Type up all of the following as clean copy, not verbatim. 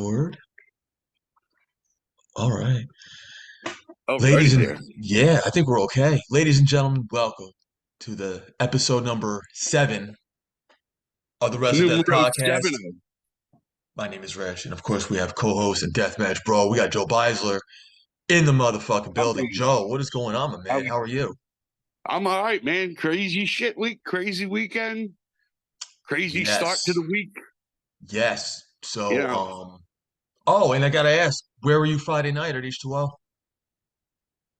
Record. All right. Alrighty Ladies and there. yeah, I think we're okay. Ladies and gentlemen, welcome to the episode number 7 of the WrestleDeath Numero Podcast. 7. My name is Resh, and of course we have co-host and Deathmatch Bro. We got Joe Beisler in the motherfucking building. Joe, what is going on, my man? How are you? I'm all right, man. Crazy shit week, crazy weekend, crazy start to Yes. the week. Yes. You So, know, oh, and I gotta ask, where were you Friday night at H2O?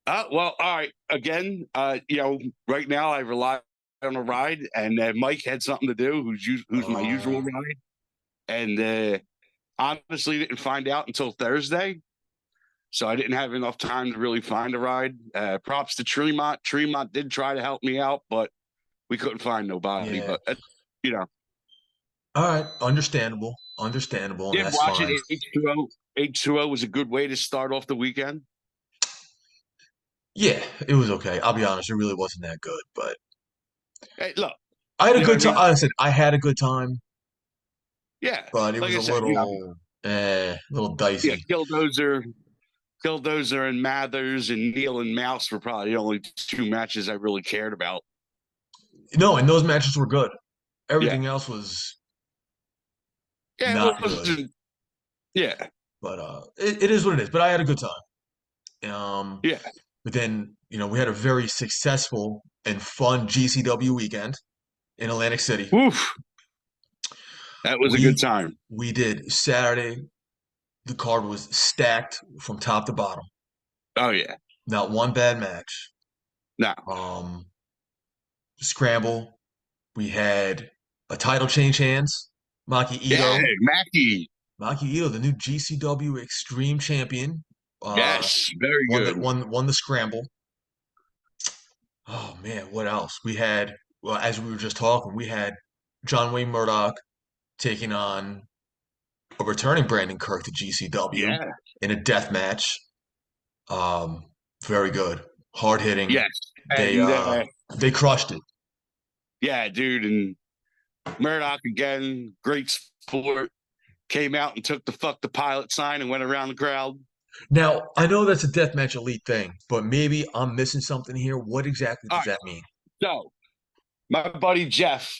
well, all right. Again, right now I rely on a ride, and Mike had something to do. Who's my usual Uh, ride, and honestly didn't find out until Thursday. So I didn't have enough time to really find a ride. Props to Tremont. Tremont did try to help me out, but we couldn't find nobody. yeah. But you know. All right. Understandable. Understandable, and Yeah, that's watching fine. H2O. H2O was a good way to start off the weekend. Yeah, it was okay. I'll be honest, it really wasn't that good, but Hey, look, I had a you know what good I time. mean? I said I had a good time, Yeah, but it like was I a said, little yeah, dicey. Killdozer, and Mathers and Neil and Mouse were probably the only two matches I really cared about. No, and those matches were good. Yeah, Everything else was yeah, it not good, wasn't. Yeah, but it is what it is. But I had a good time. yeah. But then we had a very successful and fun GCW weekend in Atlantic City. Woof, that was a good We time. we did Saturday. The card was stacked from top to bottom. Oh yeah, Not one bad match. no, Um, Scramble. We had a title change hands. Maki yeah, Ito. Mackie. Maki Ito, the new GCW Extreme Champion. Yes, very Won the good. won the scramble. Oh man, what else? We had well, as we were just talking, we had John Wayne Murdoch taking on a returning Brandon Kirk to GCW Yeah, in a death match. Um, Very good, hard hitting. yes, They and uh they crushed it. yeah, dude, and Murdoch again, great sport. Came out and took the fuck the pilot sign and went around the crowd. Now I know that's a deathmatch elite thing, but maybe I'm missing something here. What exactly All does right. that mean? So my buddy Jeff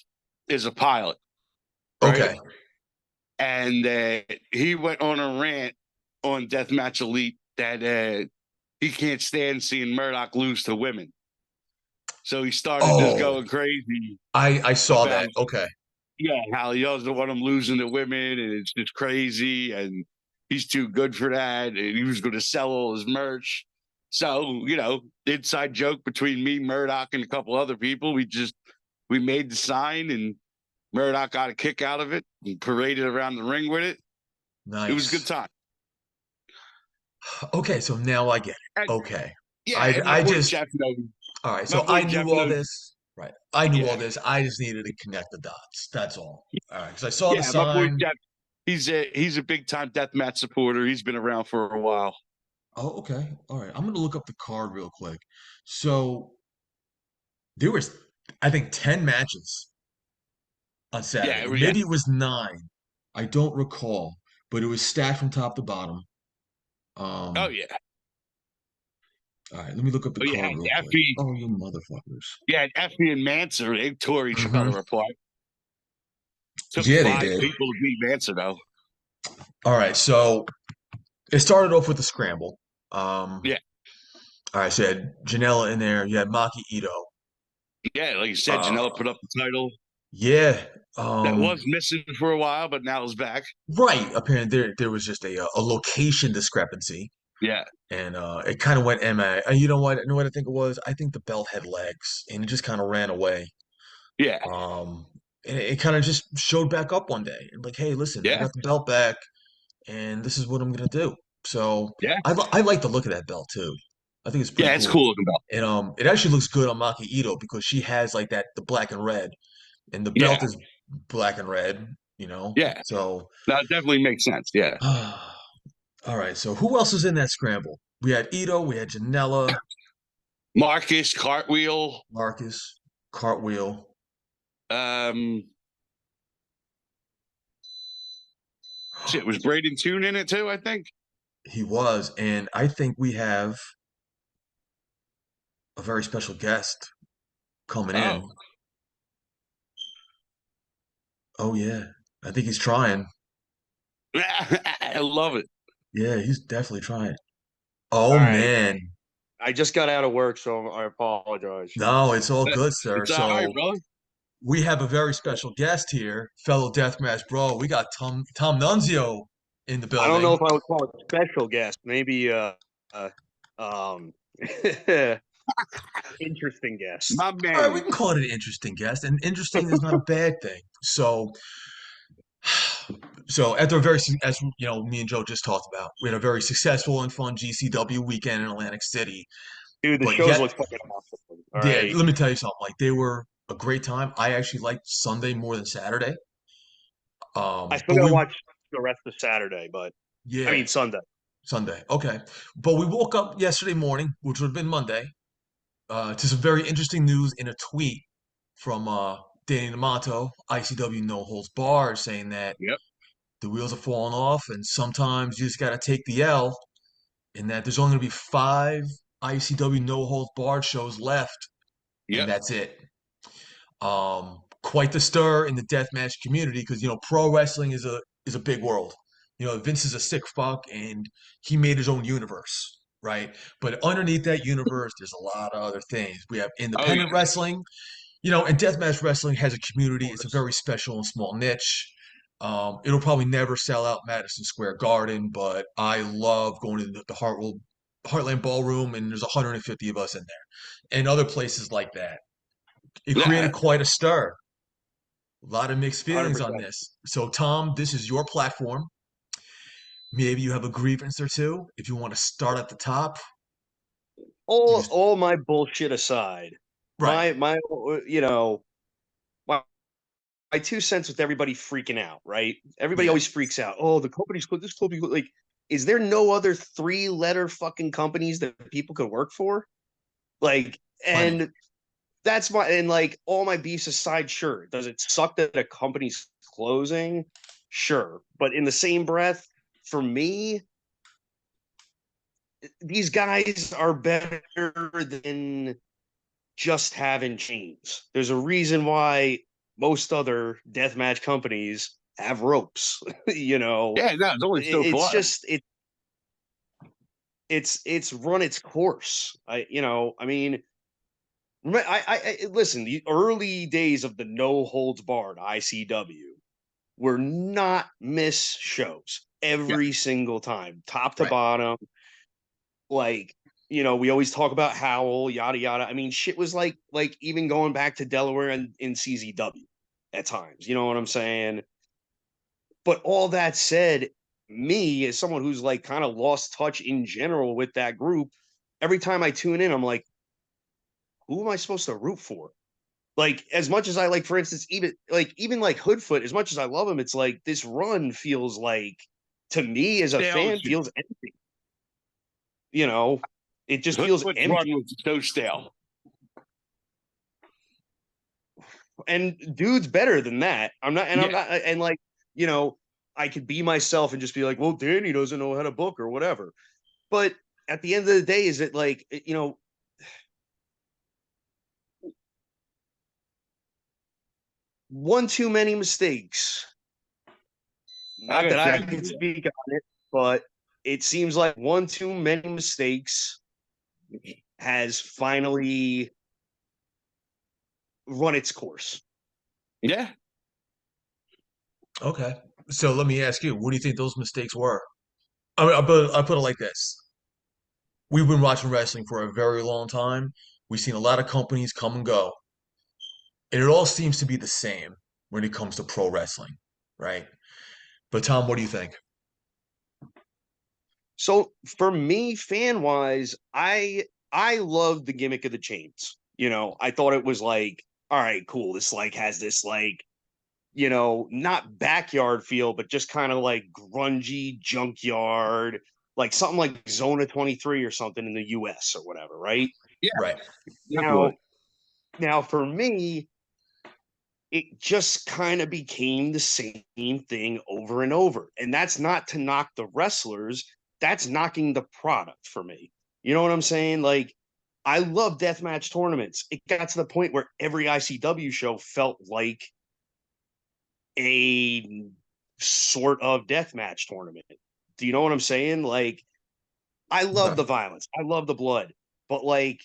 is a pilot, right? Okay. And he went on a rant on Deathmatch Elite that he can't stand seeing Murdoch lose to women. So he started just Oh, going crazy I saw about, that. Okay. yeah, how he doesn't want him losing to women and it's just crazy and he's too good for that and he was going to sell all his merch. So, inside joke between me, Murdoch, and a couple other people, we made the sign and Murdoch got a kick out of it and paraded around the ring with it. It was a good Nice. time. Okay, so now I get it. And Okay. yeah, I and I just all right, My so boy I Jeff knew all knows. this. Right. I knew all Yeah, this. I just needed to connect the dots. That's all. All right, because I saw the yeah, my boy sign. Jeff. He's a big time deathmatch supporter. He's been around for a while. Oh, okay. All right. I'm gonna look up the card real quick. So there was, I think, 10 matches on Saturday, Yeah, or yeah. maybe it was 9. I don't recall, but it was stacked from top to bottom. Oh Um, yeah. all right, let me look up the Oh yeah. card real quick. Effie. Oh, you motherfuckers. Yeah, Effie and Mansour, they tore each Mm-hmm. other apart. Took Yeah, they 5 did. people to beat Mansour though. All right, so it started off with the scramble. Um, Yeah, all right, so you had Janela in there. You had Maki Ito. yeah. Like you said, Janela Uh, put up the title. yeah. That was missing for a while, but now it's back. Right. Apparently, there was just a location discrepancy, Yeah, and it kind of went MA. You know what? You know what I think it was? I think the belt had legs, and it just kind of ran away. yeah, Um, and it kind of just showed back up one day, and like, hey, listen, I yeah, got the belt back, and this is what I'm gonna do. So yeah, I like the look of that belt too. I think it's pretty yeah. It's cool. cool looking belt. And it actually looks good on Maki Ito because she has like that the black and red, and the Yeah, belt is black and red. yeah. So That definitely makes sense. Yeah. all right. So who else is in that scramble? We had Ito, we had Janela, Marcus Cartwheel. Marcus, Cartwheel. Um, Shit, was Braden Toon in it too? I think. He was, and I think we have a very special guest coming Oh, in. Oh yeah, I think he's trying. I love it. Yeah, he's definitely trying. All Oh right. man, I just got out of work, so I apologize. no, it's all good, sir. It's all right, So brother. we have a very special guest here, fellow Deathmatch bro. We got Tom Nunzio in the I don't know building. if I would call it special guest. Maybe uh um interesting guest. My All right, we man. can call it an interesting guest, and interesting is not a bad thing. So after a very, as you know, me and Joe just talked about, we had a very successful and fun GCW weekend in Atlantic City. Dude, the But shows yet, look fucking awesome. All yeah, right. let me tell you something. Like they were a great time. I actually liked Sunday more than Saturday. I still But gotta we, watch the rest of Saturday, but I yeah, mean Sunday. Sunday. Okay. But we woke up yesterday morning, which would have been Monday, to some very interesting news in a tweet from Danny D'Amato, ICW No Holds Barred, saying that Yep. the wheels are falling off, and sometimes you just got to take the L, and that there's only going to be 5 ICW No Holds Barred shows left, and Yep. that's it. Quite the stir in the deathmatch community because pro wrestling is a big world. Vince is a sick fuck, and he made his own universe, right? But underneath that universe, there's a lot of other things. We have Oh independent yeah. wrestling, and deathmatch wrestling has a community. Of It's a course. very special and small niche. It'll probably never sell out Madison Square Garden, but I love going to the Heartland Ballroom, and there's 150 of us in there, and other places like that. It Yeah. created quite a stir. A lot of mixed feelings on 100%. this. So, Tom, this is your platform. Maybe you have a grievance or two. If you want to start at the top, you just All my bullshit aside, right, my you know, my 2 cents with everybody freaking out, right? Everybody yeah, always freaks out. Oh, the company's closed. This company, like, is there no other 3 letter fucking companies that people could work for? Like, plenty. and that's my, and like, all my beefs aside, sure. Does it suck that a company's closing? Sure. But in the same breath, for me, these guys are better than just having chains. There's a reason why most other deathmatch companies have ropes. Yeah. No, it's only so It's far. just it's run its course. I mean, listen. The early days of the No Holds Barred ICW were not miss shows Yeah. every single time, top to Right. bottom. Like, we always talk about Howell, yada yada. I mean, shit was like even going back to Delaware and in CZW at times. You know what I'm saying? But all that said, me as someone who's like kind of lost touch in general with that group, every time I tune in, I'm like, who am I supposed to root for? Like, as much as I like, for instance, even like Hoodfoot, as much as I love him, it's like this run feels like, to me as a Stale fan, shit. feels empty. You know, it just feels Hoodfoot's run empty. was so stale. And dude's better than that. I'm Yeah. not, and like, you know, I could be myself and just be like, well, Danny doesn't know how to book or whatever. But at the end of the day, is it like, one too many mistakes? I Not got that I second can to that. speak on it, but it seems like one too many mistakes has finally run its course. Yeah. Okay. So let me ask you, what do you think those mistakes were? I put it like this. We've been watching wrestling for a very long time. We've seen a lot of companies come and go, and it all seems to be the same when it comes to pro wrestling, right? But Tom, what do you think? So for me, fan wise, I love the gimmick of the chains. I thought it was like, all right, cool. This like has this like, not backyard feel, but just kind of like grungy junkyard, like something like Zona 23 or something in the US or whatever, right? Yeah. Right. Now, Definitely. now for me, it just kind of became the same thing over and over. And that's not to knock the wrestlers, that's knocking the product for me. You know what I'm saying? Like, I love deathmatch tournaments. It got to the point where every ICW show felt like a sort of deathmatch tournament. Do you know what I'm saying? Like, I love the Right. violence, I love the blood, but like,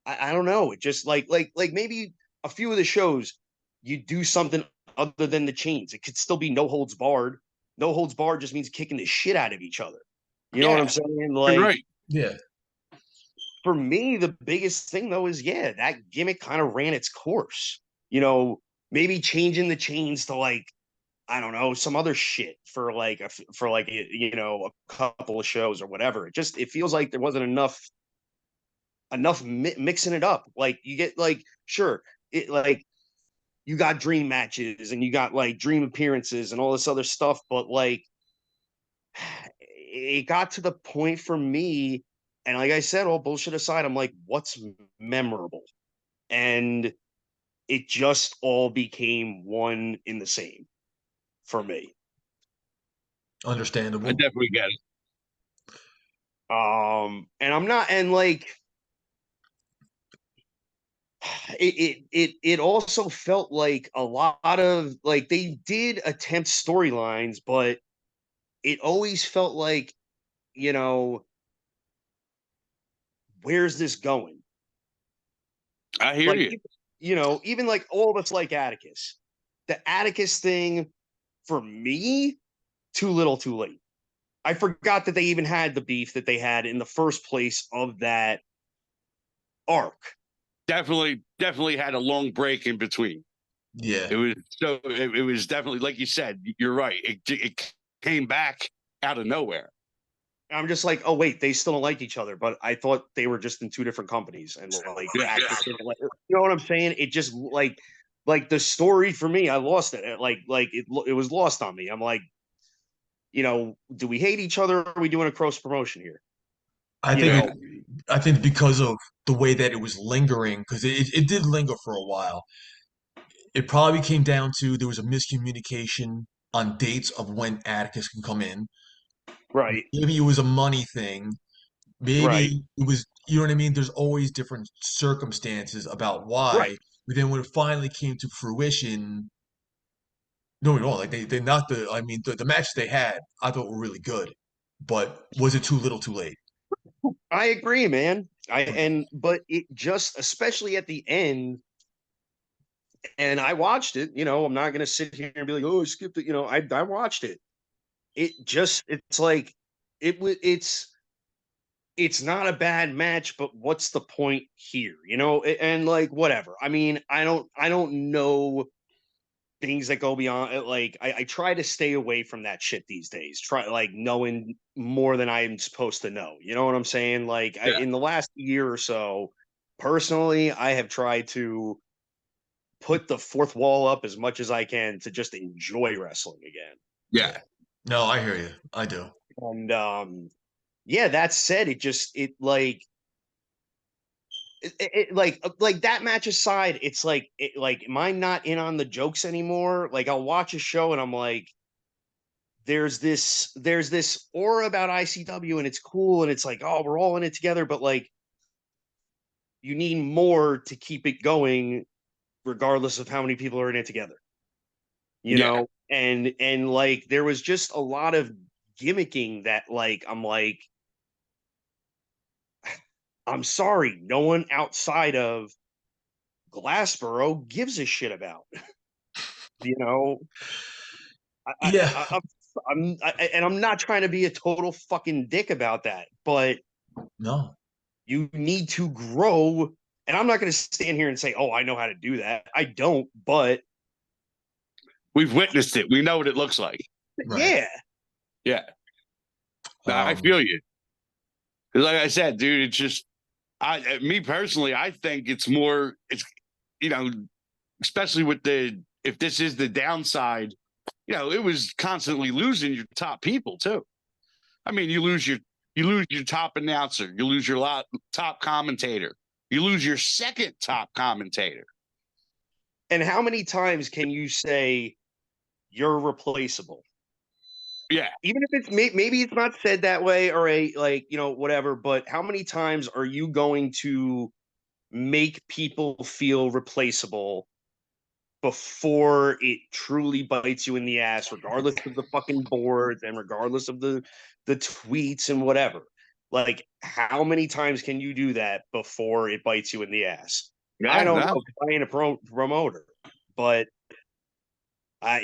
I don't know. It just like maybe a few of the shows you do something other than the chains. It could still be no holds barred. No holds barred just means kicking the shit out of each other. You know what I'm Yeah, saying? you're Like, right. Yeah. for me, the biggest thing though is, yeah, that gimmick kind of ran its course. You know, maybe changing the chains to, like, I don't know, some other shit for like for like a couple of shows or whatever. It feels like there wasn't enough mixing it up. Like, you get, like, sure, it, like, you got dream matches and you got like dream appearances and all this other stuff, but like, it got to the point for me, and like I said, all bullshit aside, I'm like, what's memorable? And it just all became one in the same for me. I Understandable. definitely get it. And I'm not, and like, it also felt like a lot of, like, they did attempt storylines, but it always felt like, you know, where's this going? I hear Like, you. even like all of us like Atticus. The Atticus thing, for me, too little, too late. I forgot that they even had the beef that they had in the first place of that arc. Definitely had a long break in between. Yeah. It was definitely, like you said, you're right. It came back out of nowhere. I'm just like, oh wait, they still don't like each other, but I thought they were just in two different companies, and like, Yeah. actors didn't like, you know what I'm saying? It just like the story for me, I lost it. It was lost on me. I'm like, do we hate each other? Or are we doing a cross promotion here? I You think know, I think because of the way that it was lingering, because it did linger for a while. It probably came down to there was a miscommunication on dates of when Atticus can come in. right, Maybe it was a money thing. right, Maybe it was, you know what I mean? There's always different circumstances about right. why. But then when it finally came to fruition, no, no, like they knocked I mean, the matches they had, I thought were really good. But was it too little too late? I agree, man. Right. But it just, especially at the end, and I watched it. I'm not gonna sit here and be like, oh, I skipped it. I watched it. It's like, it's not a bad match, but what's the point here? And like, whatever. I mean, I don't know things that go beyond it. Like, I try to stay away from that shit these days. Try, like, knowing more than I'm supposed to know. You know what I'm saying? Like, Yeah. in the last year or so, personally, I have tried to put the fourth wall up as much as I can to just enjoy wrestling again. Yeah. Yeah. No, I hear you. I do. And yeah, that said, like that match aside, it's like, am I not in on the jokes anymore? Like, I'll watch a show and I'm like, there's this aura about ICW, and it's cool, and it's like, oh, we're all in it together, but like, you need more to keep it going, regardless of how many people are in it together. Yeah. And like, there was just a lot of gimmicking that, like, I'm like, I'm sorry, no one outside of Glassboro gives a shit about. You know, Yeah. and I'm not trying to be a total fucking dick about that, but No. you need to grow. And I'm not going to stand here and say, oh, I know how to do that. I don't, but We've witnessed it. We know what it looks like. Right. yeah, Yeah. Nah, I Um, feel you. Because, like I said, dude, it's just, me personally, I think it's, you know, especially if this is the downside, it was constantly losing your top people too. I mean, you lose your top announcer, you lose your top commentator, you lose your second top commentator. And how many times can you say you're replaceable? Yeah. Even if it's maybe it's not said that way or whatever, but how many times are you going to make people feel replaceable before it truly bites you in the ass, regardless of the fucking boards and regardless of the tweets and whatever? Like, how many times can you do that before it bites you in the ass? I Yeah. don't No. know, 'cause I ain't a promoter, but I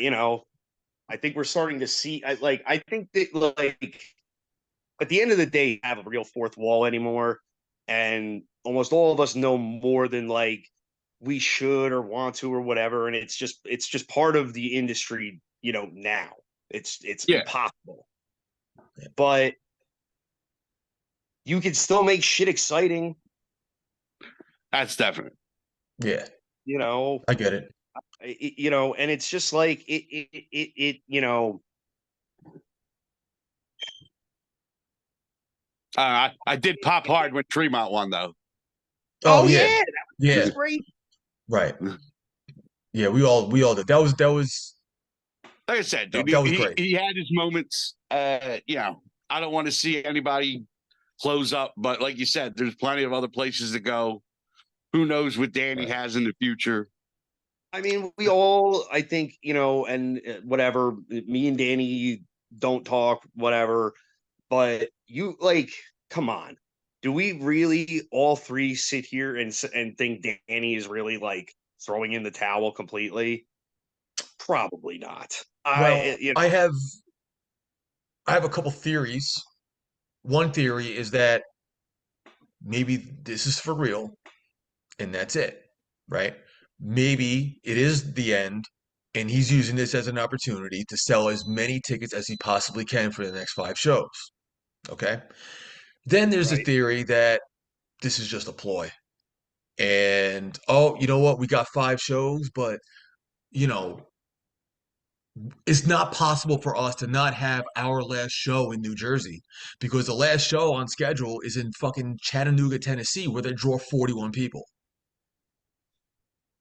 think we're starting to see. I think that at the end of the day, have a real fourth wall anymore, and almost all of us know more than we should or want to or whatever, and it's just part of the industry. Now it's Yeah. impossible, but you can still make shit exciting. That's definite. Yeah, You know, I get it. and it's just like it. I did pop hard when Tremont won, though. Oh Oh yeah, yeah, that was yeah, great. right. Yeah, we all did. That was Like I said, dude, that was great. he had his moments. I don't want to see anybody close up, but like you said, there's plenty of other places to go. Who knows what Danny Right. has in the future? I mean, we all, I think, and whatever, me and Danny don't talk, whatever, but come on. Do we really all three sit here and think Danny is really throwing in the towel completely? Probably not. Well, I have a couple theories. One theory is that maybe this is for real and that's it, right? Maybe it is the end and he's using this as an opportunity to sell as many tickets as he possibly can for the next 5 shows. Okay. Then there's the Right. theory that this is just a ploy. And oh, you know what? We got 5 shows, but you know, it's not possible for us to not have our last show in New Jersey because the last show on schedule is in fucking Chattanooga, Tennessee, where they draw 41 people.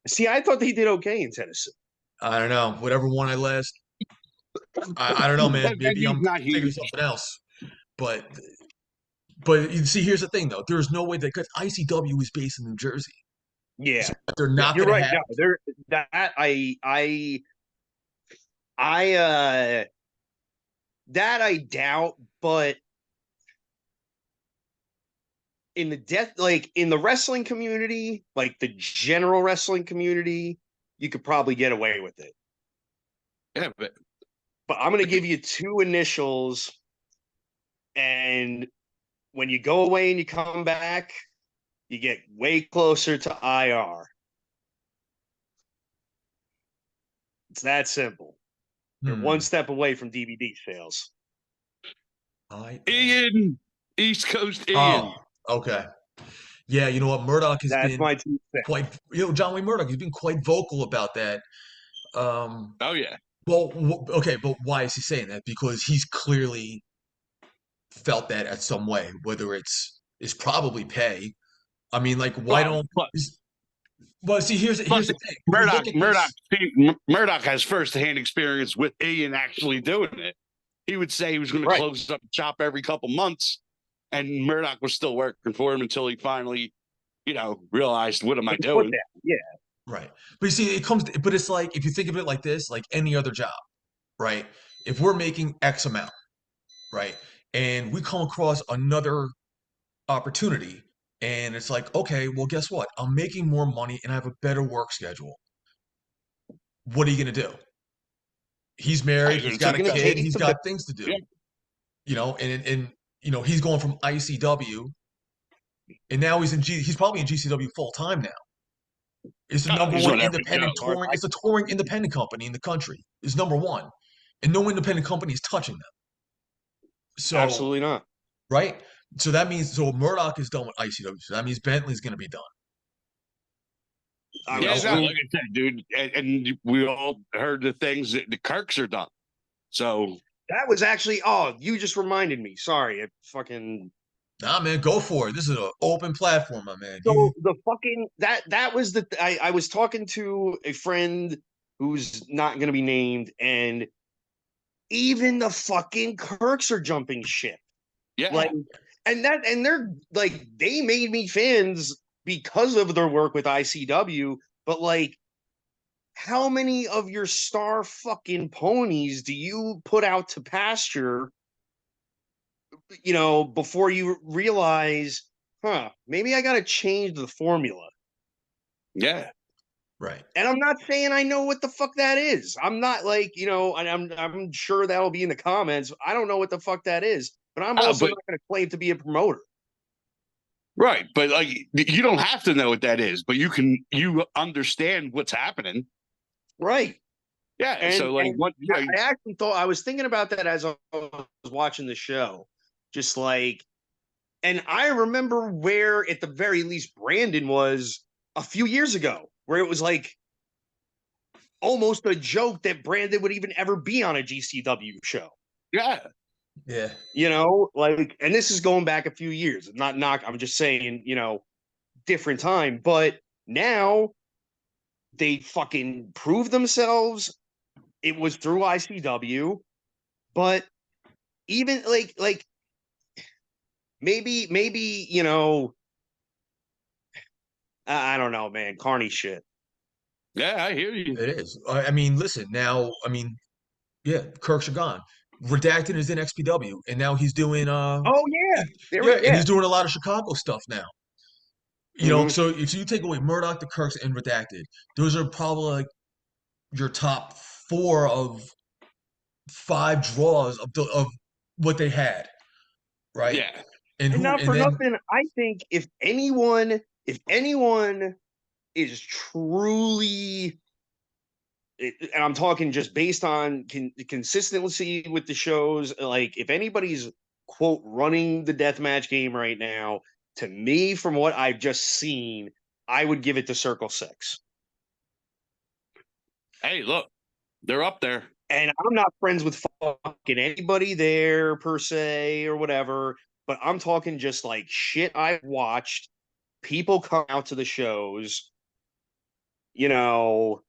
See, I thought they did okay in Tennessee. I don't know. Whatever one I last, I don't know, man. That Maybe venue's I'm not thinking huge. something else. But but you see, here's the thing though. There's no way that because ICW is based in New Jersey, Yeah. so they're not You're going to right. have. No, there that I that I doubt, but in the in the wrestling community, like the general wrestling community, you could probably get away with it. Yeah, but But I'm going to give you two initials, and when you go away and you come back, you get way closer to IR. It's that simple. You're one Hmm. step away from DVD sales. Ian, East Coast Ian. Oh, okay. Yeah, you know what? Murdoch has That's been my 2 cents. quite, John Wayne Murdoch has been quite vocal about that. Um, Oh yeah, well, okay, but why is he saying that? Because he's clearly felt that at some way, whether it's probably pay. I mean, like, why well, don't? Well, see, here's plus the thing. If you look at this, Murdoch has firsthand experience with Ian actually doing it. He would say he was going to Right. close up shop every couple months, and Murdoch was still working for him until he finally, realized, what am I doing? Yeah. right? But you see, but it's like if you think of it like this, like any other job, right? If we're making X amount, right, and we come across another opportunity, and it's like, okay, well, guess what? I'm making more money and I have a better work schedule. What are you gonna do? He's married, I'm he's going to got You're a take going that. to kid, take he's the got things to Yeah. do, and he's going from ICW, and now he's probably in GCW full time now. It's the number He's one on every show. independent touring. It's a touring independent company in the country. It's number one, and no independent company is touching them. So Absolutely not. right, so Murdoch is done with ICW. So that means Bentley's going to be done. You I'm Yeah, know, no, assuming like I said, dude, and we all heard the things that the Kirks are done. So that was actually. Oh, you just reminded me. Sorry, it fucking. Nah, man, go for it. This is an open platform, my man. So the fucking that was I was talking to a friend who's not gonna be named, and even the fucking Kirks are jumping ship. Yeah. Like, and they're like, they made me fans because of their work with ICW, but like, how many of your star fucking ponies do you put out to pasture, before you realize, maybe I gotta change the formula? Yeah. Right. And I'm not saying I know what the fuck that is. I'm not like, and I'm sure that'll be in the comments. I don't know what the fuck that is, but I'm also But not going to claim to be a promoter. right, but like you don't have to know what that is, but you understand what's happening. Right. Yeah. And So like and what I actually thought, I was thinking about that as I was watching the show. Just like, and I remember where at the very least Brandon was a few years ago, where it was like almost a joke that Brandon would even ever be on a GCW show. yeah. Yeah. Like, and this is going back a few years. I'm just saying, different time. But now they fucking prove themselves. It was through ICW, but even like maybe, I don't know, man. Carney shit. Yeah, I hear you. It is. I mean, listen, now, I mean, yeah, Kirk's are gone. Redacted is in XPW, and now he's doing Oh yeah. yeah, and Yeah. he's doing a lot of Chicago stuff now. Mm-hmm. So if you take away Murdoch, the Kirks, and Redacted, those are probably like your top four of five draws of what they had, right? Yeah. And not And for then nothing, I think if anyone is truly, and I'm talking just based on consistency with the shows, like if anybody's quote running the deathmatch game right now, to me, from what I've just seen, I would give it to Circle Six. Hey, look, they're up there. And I'm not friends with fucking anybody there per se or whatever, but I'm talking just like shit I've watched. People come out to the shows, you know.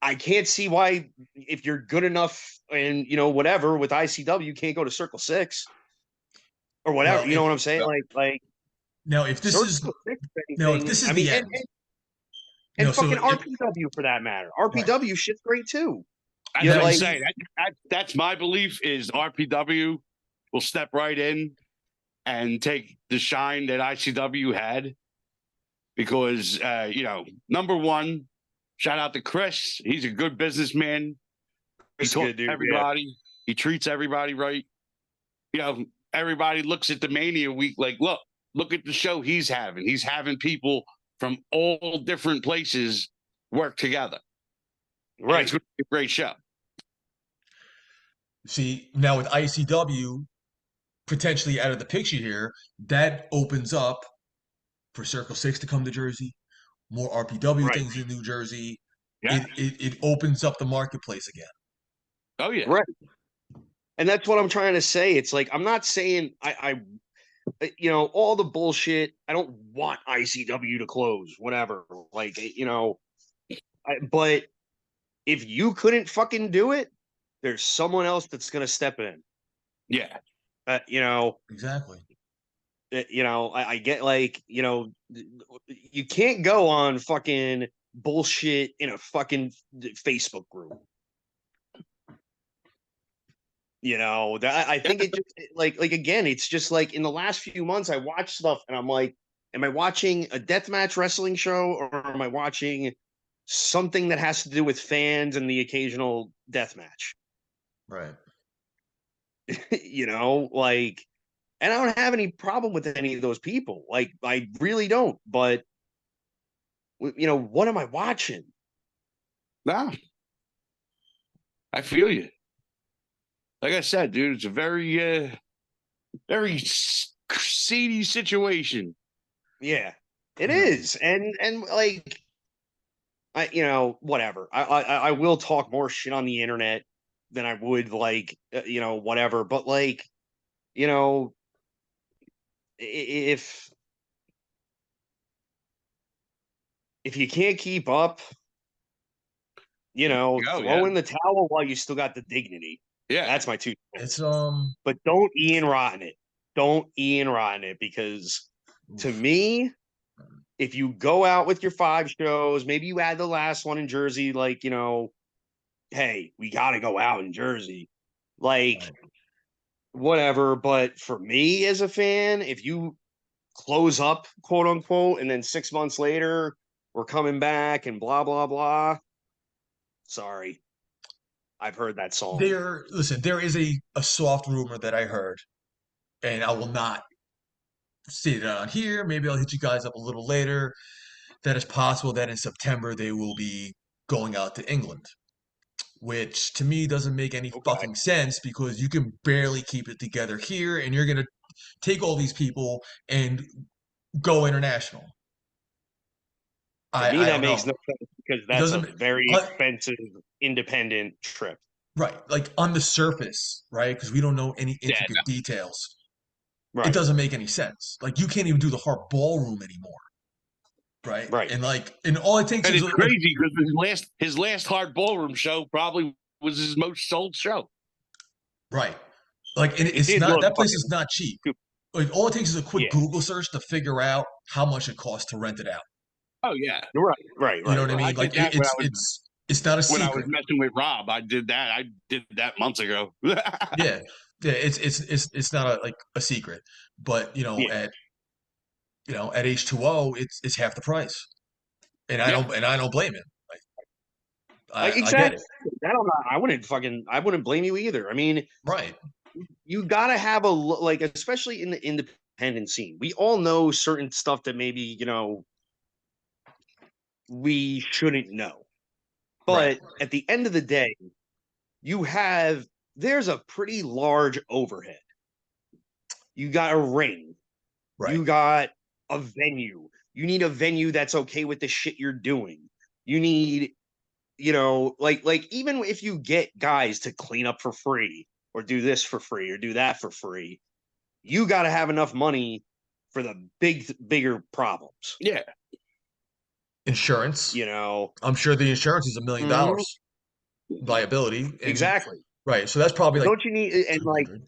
I can't see why, if you're good enough and whatever with ICW, you can't go to Circle Six or whatever. well, You know what I'm saying? Like now if this Circle is Six, if now if anything. this I is mean, the and, end, and and so fucking RPW for that matter. right RPW shit's great too. I was You now going to if like, you say that's my belief is RPW will step right in and take the shine that ICW had because number one, shout out to Chris. He's a good businessman. He it's a talks good to dude. Yeah. everybody. He treats everybody right. Everybody looks at the Mania week like, look at the show he's having. He's having people from all different places work together. And it's Right. going to be a great show. see now with ICW potentially out of the picture here, that opens up for Circle Six to come to Jersey, more RPW Right. things in New Jersey. Yeah. It opens up the marketplace again. Oh, yeah. Right. And that's what I'm trying to say. It's like, I'm not saying all the bullshit. I don't want ICW to close, whatever. Like, but if you couldn't fucking do it, there's someone else that's going to step in. Yeah. Uh, you know, Exactly. I get like, you can't go on fucking bullshit in a fucking Facebook group. That I think it just like again, it's just like in the last few months I watched stuff and I'm like, am I watching a deathmatch wrestling show or am I watching something that has to do with fans and the occasional deathmatch? Right. Like, and I don't have any problem with any of those people. Like, I really don't. But what am I watching? No, I feel you. Like I said, dude, it's a very seedy situation. Yeah, it Yeah. is, and like, whatever. I will talk more shit on the internet than I would like, whatever. But like, if you can't keep up, Oh yeah, throw in the towel while you still got the dignity. yeah. That's my 2 It's cents. But don't Ian Rotten it. Don't Ian Rotten it, because to me, if you go out with your 5 shows, maybe you add the last one in Jersey, like, hey, we got to go out in Jersey. Like, Right. whatever. But for me as a fan, if you close up, quote unquote, and then 6 months later, we're coming back and blah, blah, blah. Sorry. I've heard that song. There is a soft rumor that I heard, and I will not state it on here. Maybe I'll hit you guys up a little later. That it's possible that in September they will be going out to England, which to me doesn't make any Okay. fucking sense because you can barely keep it together here, and you're gonna take all these people and go international. To me, I that don't makes know. no sense because It that's a doesn't. very Uh, expensive independent trip. right, like on the surface, right? Because we don't know any Yeah, intricate no. details. It Right. doesn't make any sense. Like you can't even do the Hart ballroom anymore, right? Right. And all it takes And is it's crazy because his last hard ballroom show probably was his most sold show. right. Like, and It it's did not look that place is fucking not cheap. stupid. Like all it takes is a quick Yeah. Google search to figure out how much it costs to rent it out. Oh yeah, Right. Right. You know Right. what I Right. I mean? did Like that it's not a when I was secret. messing with Rob. I did that. I did that months ago. Yeah, yeah. It's not a secret. But Yeah. at H2O, it's half the price, and Yeah, I don't blame him. Like, I get Exactly. it. I wouldn't blame you either. I mean, Right. you got to have like, especially in the independent scene. We all know certain stuff that maybe, we shouldn't know. Right. But at the end of the day, there's a pretty large overhead. You got a ring. Right. You got a venue. You need a venue that's okay with the shit you're doing. You need, like even if you get guys to clean up for free or do this for free or do that for free, you got to have enough money for the bigger problems. yeah. Insurance. You know, I'm sure the insurance is $1 million Mhm. liability, and Exactly. right. So that's probably like Don't you need and like 200.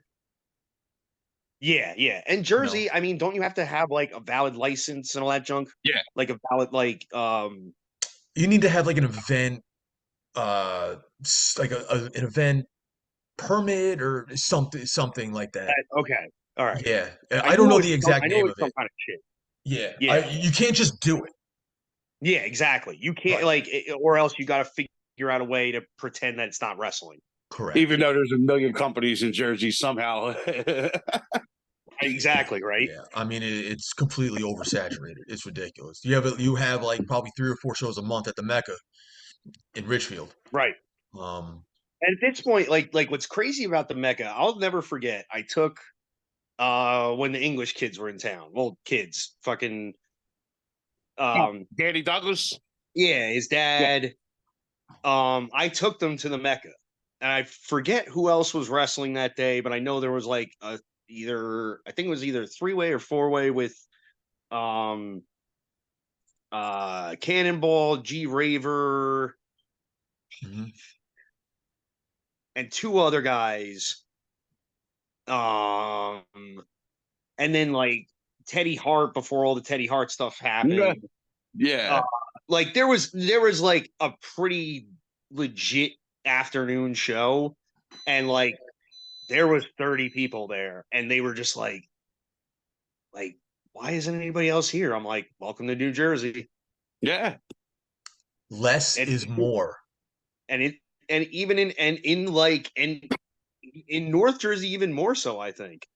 yeah, yeah. And You know, Jersey, I mean, don't you have to have like a valid license and all that junk? Yeah. Like a valid you need to have like an event, like an event permit or something like that. okay. All right. Yeah, I don't know the exact I know name of it's some it. kind of shit. Yeah, Yeah. you can't just do it. Yeah, exactly. You can't Right. or else you got to figure out a way to pretend that it's not wrestling. Correct. Even though there's a million companies in Jersey, somehow. Exactly, right? Yeah, I mean it's completely oversaturated. It's ridiculous. You have like probably 3 or 4 shows a month at the Mecca in Richfield. Right. Um, And at this point, like what's crazy about the Mecca, I'll never forget. I took when the English kids were in town. Well, kids, fucking Danny Douglas. yeah, his Yeah. dad. I took them to the Mecca, and I forget who else was wrestling that day, but I know there was like I think it was either 3-way or 4-way with um Cannonball, G Raver, mhm. and 2 other guys. Um, and then like Teddy Hart before all the Teddy Hart stuff Yeah. happened. Yeah. Like there was like a pretty legit afternoon show, and like there was 30 people there, and they were just like, why isn't anybody else here? I'm like, welcome to New Jersey. Yeah. Less And is more. and it and even and in North Jersey even more so, I think.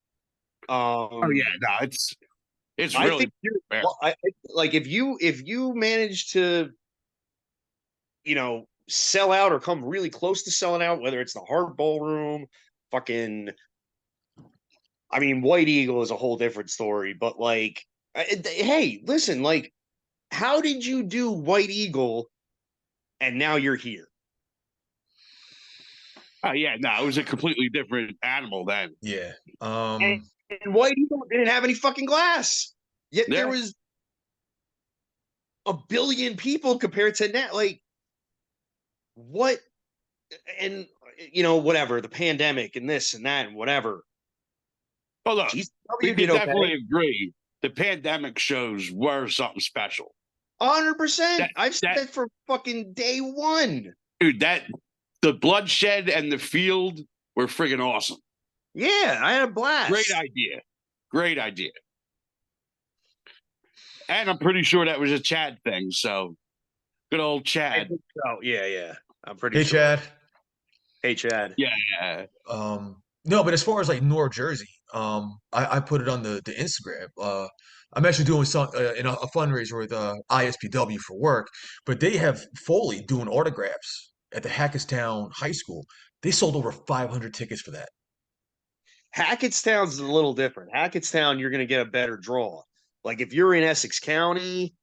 Oh yeah. No, it's I really think you're fair. well, like if you manage to, sell out or come really close to selling out, whether it's the Hard Ballroom, fucking I mean, White Eagle is a whole different story, but like, hey, listen, like, how did you do White Eagle and now you're here? Oh yeah. No, it was a completely different animal then. Yeah. And, And White Eagle didn't have any fucking glass. Yet there Yeah. was a billion people compared to now. Like, what? And, whatever, the pandemic and this and that and whatever. Well, look, we GCW can did okay. definitely agree the pandemic shows were something special. 100%. I've said that that for fucking day one. dude, the bloodshed and the field were friggin' awesome. Yeah, I had a blast. Great idea. And I'm pretty sure that was a Chad thing. So good old Chad. Oh, yeah. I'm pretty Hey, sure. Chad. Hey, Chad. Yeah. No, but as far as like North Jersey, I put it on the Instagram. I'm actually doing some in a fundraiser with ISPW for work, but they have Foley doing autographs at the Hackettstown High School. They sold over 500 tickets for that. Hackettstown's a little different. Hackettstown, you're going to get a better draw. Like if you're in Essex County,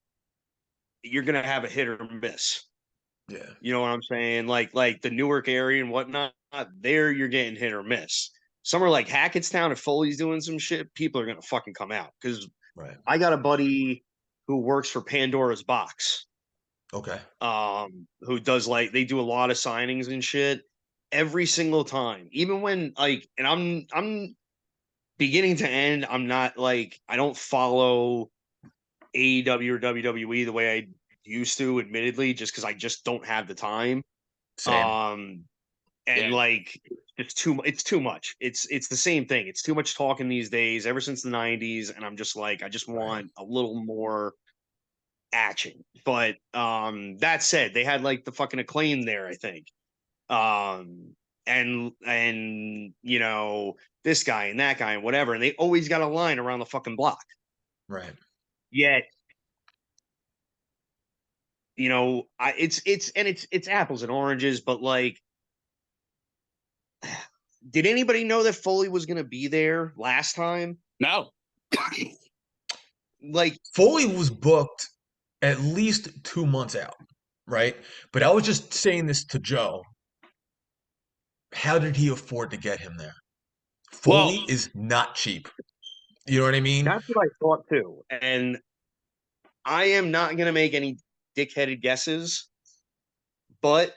you're going to have a hit or miss. Yeah. You know what I'm saying? Like the Newark area and whatnot, there you're getting hit or miss. Somewhere like Hackettstown, if Foley's doing some shit, people are going to fucking come out. Because Right. I got a buddy who works for Pandora's Box. Okay. Who does they do a lot of signings and shit every single time. Even when and I'm beginning to end, I'm not I don't follow AEW or WWE the way I used to, admittedly, just because I just don't have the time. Same. And it's too much. It's the same thing. It's too much talking these days, ever since the 90s, and I'm just I just want a little more action. But that said, they had the fucking Acclaim there, I think. And this guy and that guy and whatever, and they always got a line around the fucking block. Right. Yet, it's apples and oranges, but did anybody know that Foley was going to be there last time? No. Foley was booked at least 2 months out, right? But I was just saying this to Joe. How did he afford to get him there? Foley is not cheap. You know what I mean? That's what I thought too. And I am not going to make any dickheaded guesses, but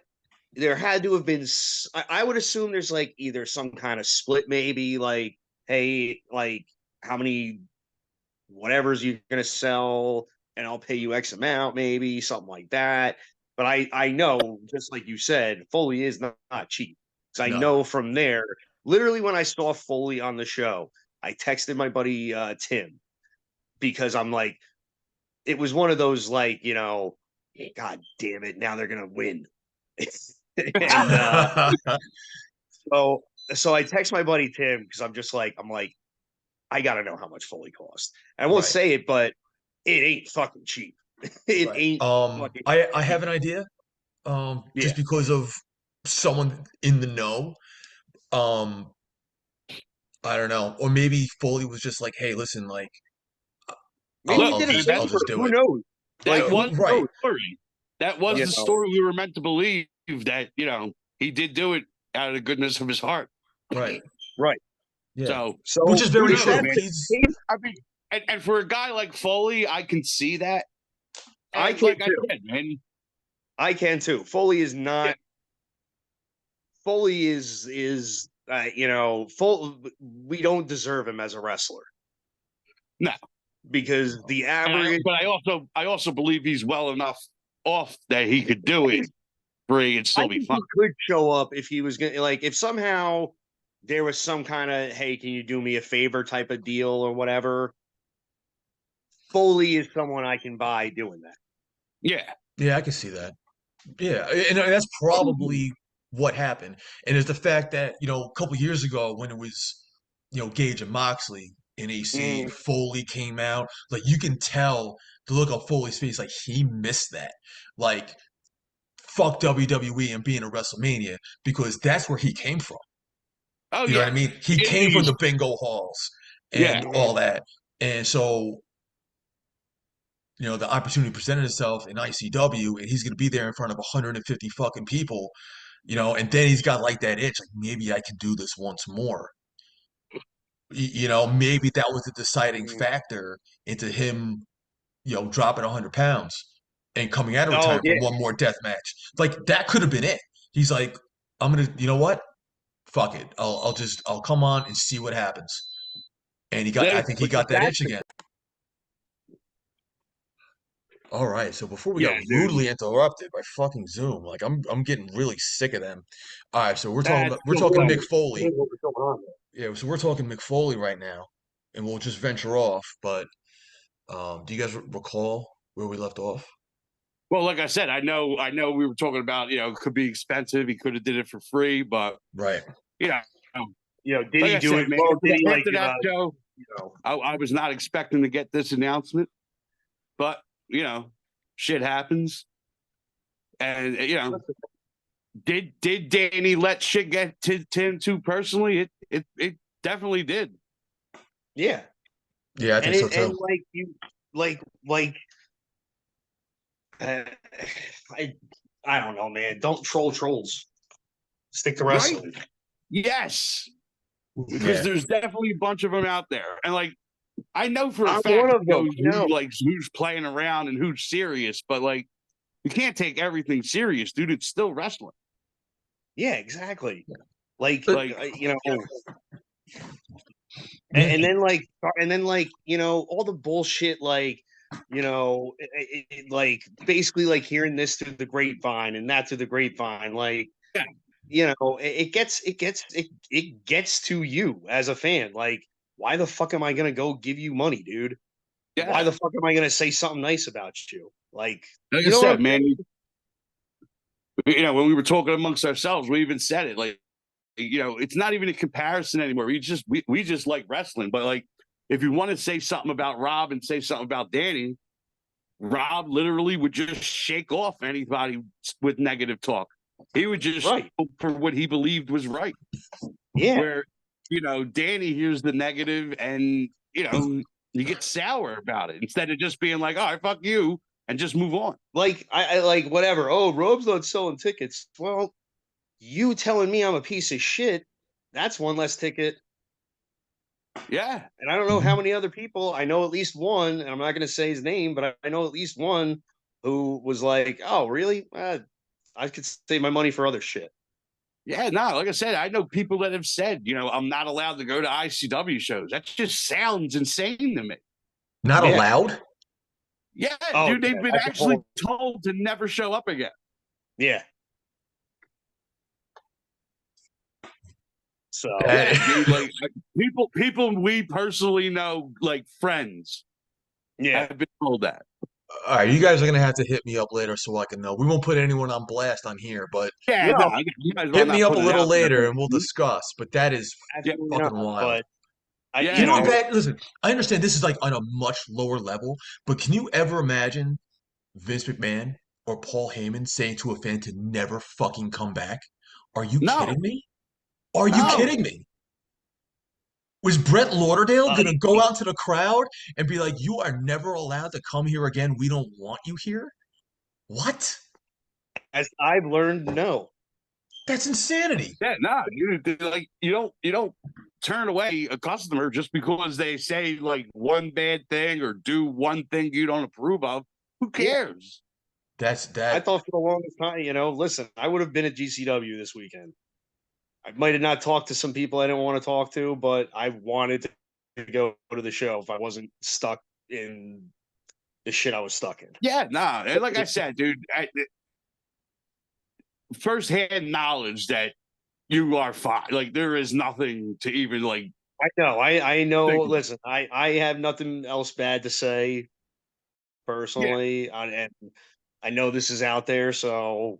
there had to have been, I would assume there's either some kind of split, maybe hey, how many whatever's you're going to sell and I'll pay you X amount, maybe something like that. But I know, just like you said, Foley is not cheap. Because I know from there, literally when I saw Foley on the show, I texted my buddy Tim, because I'm it was one of those God damn it, now they're gonna win. And so I text my buddy Tim, because I'm just I gotta know how much Foley cost. I won't say it, but it ain't fucking cheap. It ain't. I have an idea. Just because of someone in the know. I don't know, or maybe Foley was just like, "Hey, listen, maybe he did a favor. I'll just do Who it." knows? That was the story. That was the story we were meant to believe, that he did do it out of the goodness of his heart. Right. Yeah. So which is very true. I mean, and for a guy like Foley, I can see that. And I can too. Man. I can too. Foley is not. Yeah. Foley is we don't deserve him as a wrestler. No, because the average. But I also believe he's well enough off that he could do it free and still be fun. He could show up if he was gonna if somehow there was some kind of, hey, can you do me a favor type of deal or whatever. Foley is someone I can buy doing that. Yeah, I can see that. Yeah, and that's probably what happened. And it's the fact that, a couple years ago when it was, Gage and Moxley in AC, Foley came out. You can tell the look on Foley's face, he missed that. Fuck WWE and being a WrestleMania, because that's where he came from. Oh, you know what I mean? He came from the bingo halls and all that. And so, the opportunity presented itself in ICW, and he's going to be there in front of 150 fucking people, and then he's got that itch, maybe I can do this once more. Maybe that was the deciding Mm. factor into him, dropping 100 pounds and coming out of Oh retirement yeah, for one more death match. Like that could have been it. He's like, I'm gonna, you know what? Fuck it. I'll come on and see what happens. And I think he but got that that's itch again. All right, so before we yeah, got dude. rudely interrupted by fucking Zoom, like I'm getting really sick of them. All right, so That's we're the talking one. Mick Foley. What was going on Yeah, so we're talking Mick Foley right now, and we'll just venture off. But do you guys recall where we left off? Well, like I said, I know we were talking about, it could be expensive. He could have did it for free, but Right. you know, Did like he I do said, it? man, Well, did he like after give that a, show, you know? I was not expecting to get this announcement, but shit happens. And did Danny let shit get to him too personally? It definitely did. Yeah, Yeah, I think so too. and like you like uh, I I don't know, man. Don't troll trolls. Stick to Right? wrestling. Yes. Because Yeah. there's definitely a bunch of them out there. And like I know for a I'm fact one of them. I know. who's playing around and who's serious, but like you can't take everything serious, dude. It's still wrestling. Yeah, exactly. But Like, yeah, and then all the bullshit like basically like hearing this through the grapevine and that through the grapevine like yeah, it gets to you as a fan. Like, why the fuck am I gonna go give you money, dude? Why yeah. the fuck am I gonna say something nice about you? Like, Like I you know what I'm said, man, when we were talking amongst ourselves, we even said it. Like, it's not even a comparison anymore. We just like wrestling. But like, if you want to say something about Rob and say something about Danny, Rob literally would just shake off anybody with negative talk. He would just right? go for what he believed was right. Yeah. Where, Danny hears the negative and, you get sour about it instead of just being like, all right, fuck you, and just move on. Like I like whatever. Oh, Robe's not selling tickets. Well, you telling me I'm a piece of shit, that's one less ticket. Yeah. And I don't know how mhm. many other people. I know at least one, and I'm not going to say his name, but I know at least one who was like, "Oh, really? I could save my money for other shit." Yeah, no, like I said, I know people that have said, I'm not allowed to go to ICW shows. That just sounds insane to me. Not Yeah. allowed. Yeah, Oh, dude, yeah. they've been That's a actually whole. told to never show up again. Yeah. So Yeah, dude, That like people we personally know, like friends, yeah. have been told that. all right, you guys are gonna have to hit me up later so I can know. We won't put anyone on blast on here, but Yeah, no, No, you might as well hit me not up a put it little out there. later and we'll discuss. But that is Yeah, absolutely fucking not. wild. But I, yeah, You know what dude. that? Listen, I understand this is like on a much lower level, but can you ever imagine Vince McMahon or Paul Heyman saying to a fan to never fucking come back? Are you No, kidding me? Are you no. kidding me? Was Brett Lauderdale uh, gonna go out to the crowd and be like, "You are never allowed to come here again. We don't want you here"? What? as I've learned, no. That's insanity. Yeah, no, like you don't turn away a customer just because they say like one bad thing or do one thing you don't approve of. Who Yeah. cares? That's I that. thought for the longest time, listen, I would have been at GCW this weekend. I might have not talked to some people I didn't want to talk to, but I wanted to go to the show if I wasn't stuck in the shit I was stuck in. Yeah, nah. And like I said, dude, firsthand knowledge that you are fine. Like there is nothing to even like I know. I know. think about. Listen, I have nothing else bad to say Yeah, personally, and I know this is out there, so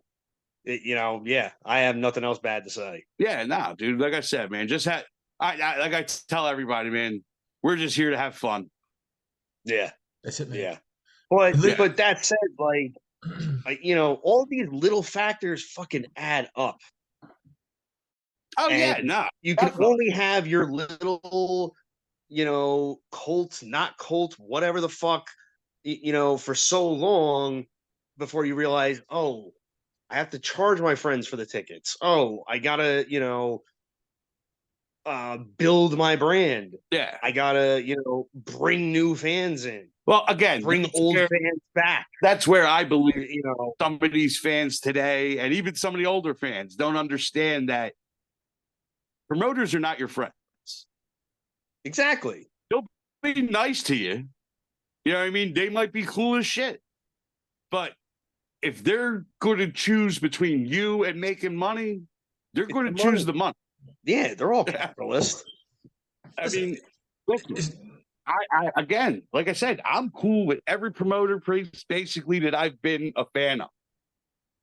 yeah, I have nothing else bad to say. yeah, nah, dude. Like I said, man, just had I like I tell everybody, man, we're just here to have fun. Yeah, That's it, man. yeah. But Li- Yeah. but that said, all these little factors fucking add up. Oh And yeah, nah, you can definitely. only have your little, cult, not cult, whatever the fuck, for so long before you realize, oh, I have to charge my friends for the tickets. Oh, I gotta, build my brand. Yeah. I gotta, bring new fans in, Well, again, bring old fans back. That's where I believe You know, some of these fans today, and even some of the older fans, don't understand that promoters are not your friends. exactly. They'll be nice to you. You know what I mean? They might be cool as shit. But if they're going to choose between you and making money, they're going to choose the money. Yeah, they're all capitalists. I mean, listen, I again, like I said, I'm cool with every promoter basically that I've been a fan of.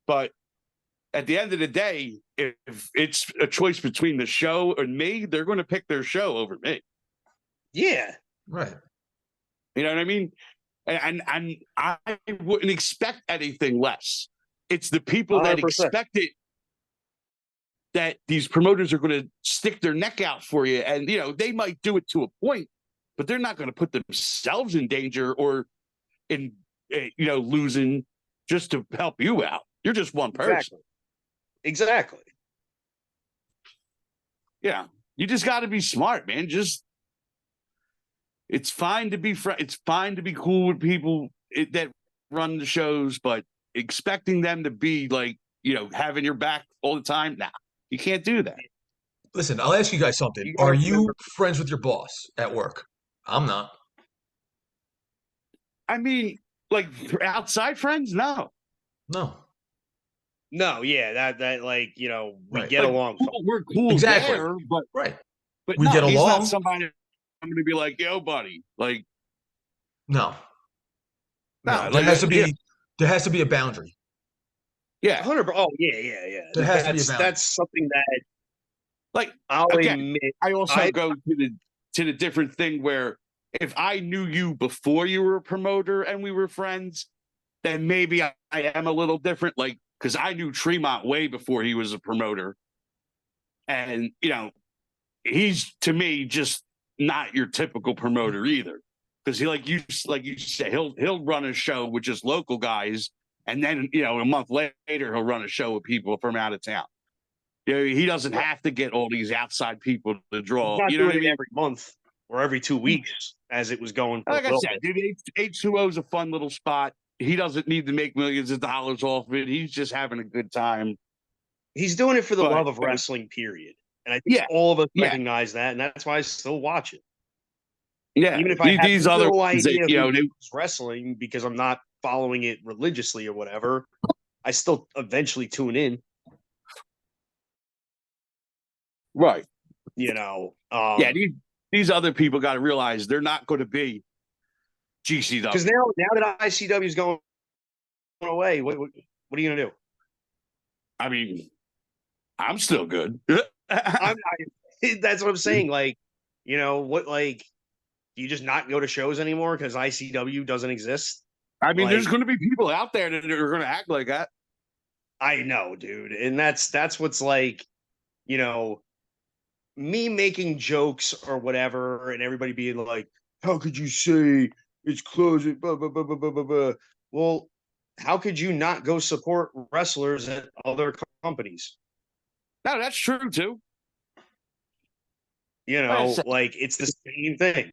But at the end of the day, if it's a choice between the show and me, they're going to pick their show over me. Yeah. Right. You know what I mean? And I wouldn't expect anything less. It's the people that 100%. expect it that these promoters are going to stick their neck out for you. And, they might do it to a point, but they're not going to put themselves in danger or in, losing just to help you out. You're just one person. Exactly. Yeah. You just got to be smart, man. It's fine to be it's fine to be cool with people that run the shows, but expecting them to be like, having your back all the time, nah, you can't do that. Listen, I'll ask you guys something. Are you friends with your boss at work? I'm not. I mean, like outside friends, no. No, yeah, that like, we Right. get along. We're cool Exactly. there, but Right. But We no, get he's along. not somebody I'm going to be like, yo, buddy. Like, No. no, There like, has to be a boundary. Yeah. 100%. Oh, yeah. There has to be a boundary. That's something that, like, I'll again, admit. I also go to the different thing where if I knew you before you were a promoter and we were friends, then maybe I am a little different. Like, because I knew Tremont way before he was a promoter. And, he's to me just not your typical promoter either. Because he, like you said, he'll run a show with just local guys, and then a month later he'll run a show with people from out of town. He doesn't have to get all these outside people to draw. He's not You know what I doing it mean? every month or every 2 weeks as it was going. Like I said, dude, H2O is a fun little spot. He doesn't need to make millions of dollars off of it. He's just having a good time. He's doing it for the love of wrestling, period. And I think all of us recognize that, and that's why I still watch it. Yeah, even if I have these no other idea that, who's wrestling because I'm not following it religiously or whatever, I still eventually tune in. Right. Yeah, these other people got to realize they're not going to be GCW. Because now that ICW is going away, what are you gonna do? I mean, I'm still good. That's what I'm saying. Like, what? Like, do you just not go to shows anymore because ICW doesn't exist? I mean, there's going to be people out there that are going to act like that. I know, dude, and that's what's like, me making jokes or whatever, and everybody being like, "How could you say it's closing?" Blah, blah, blah, blah, blah, blah, blah. Well, how could you not go support wrestlers at other companies? No, that's true too. Like it's the same thing.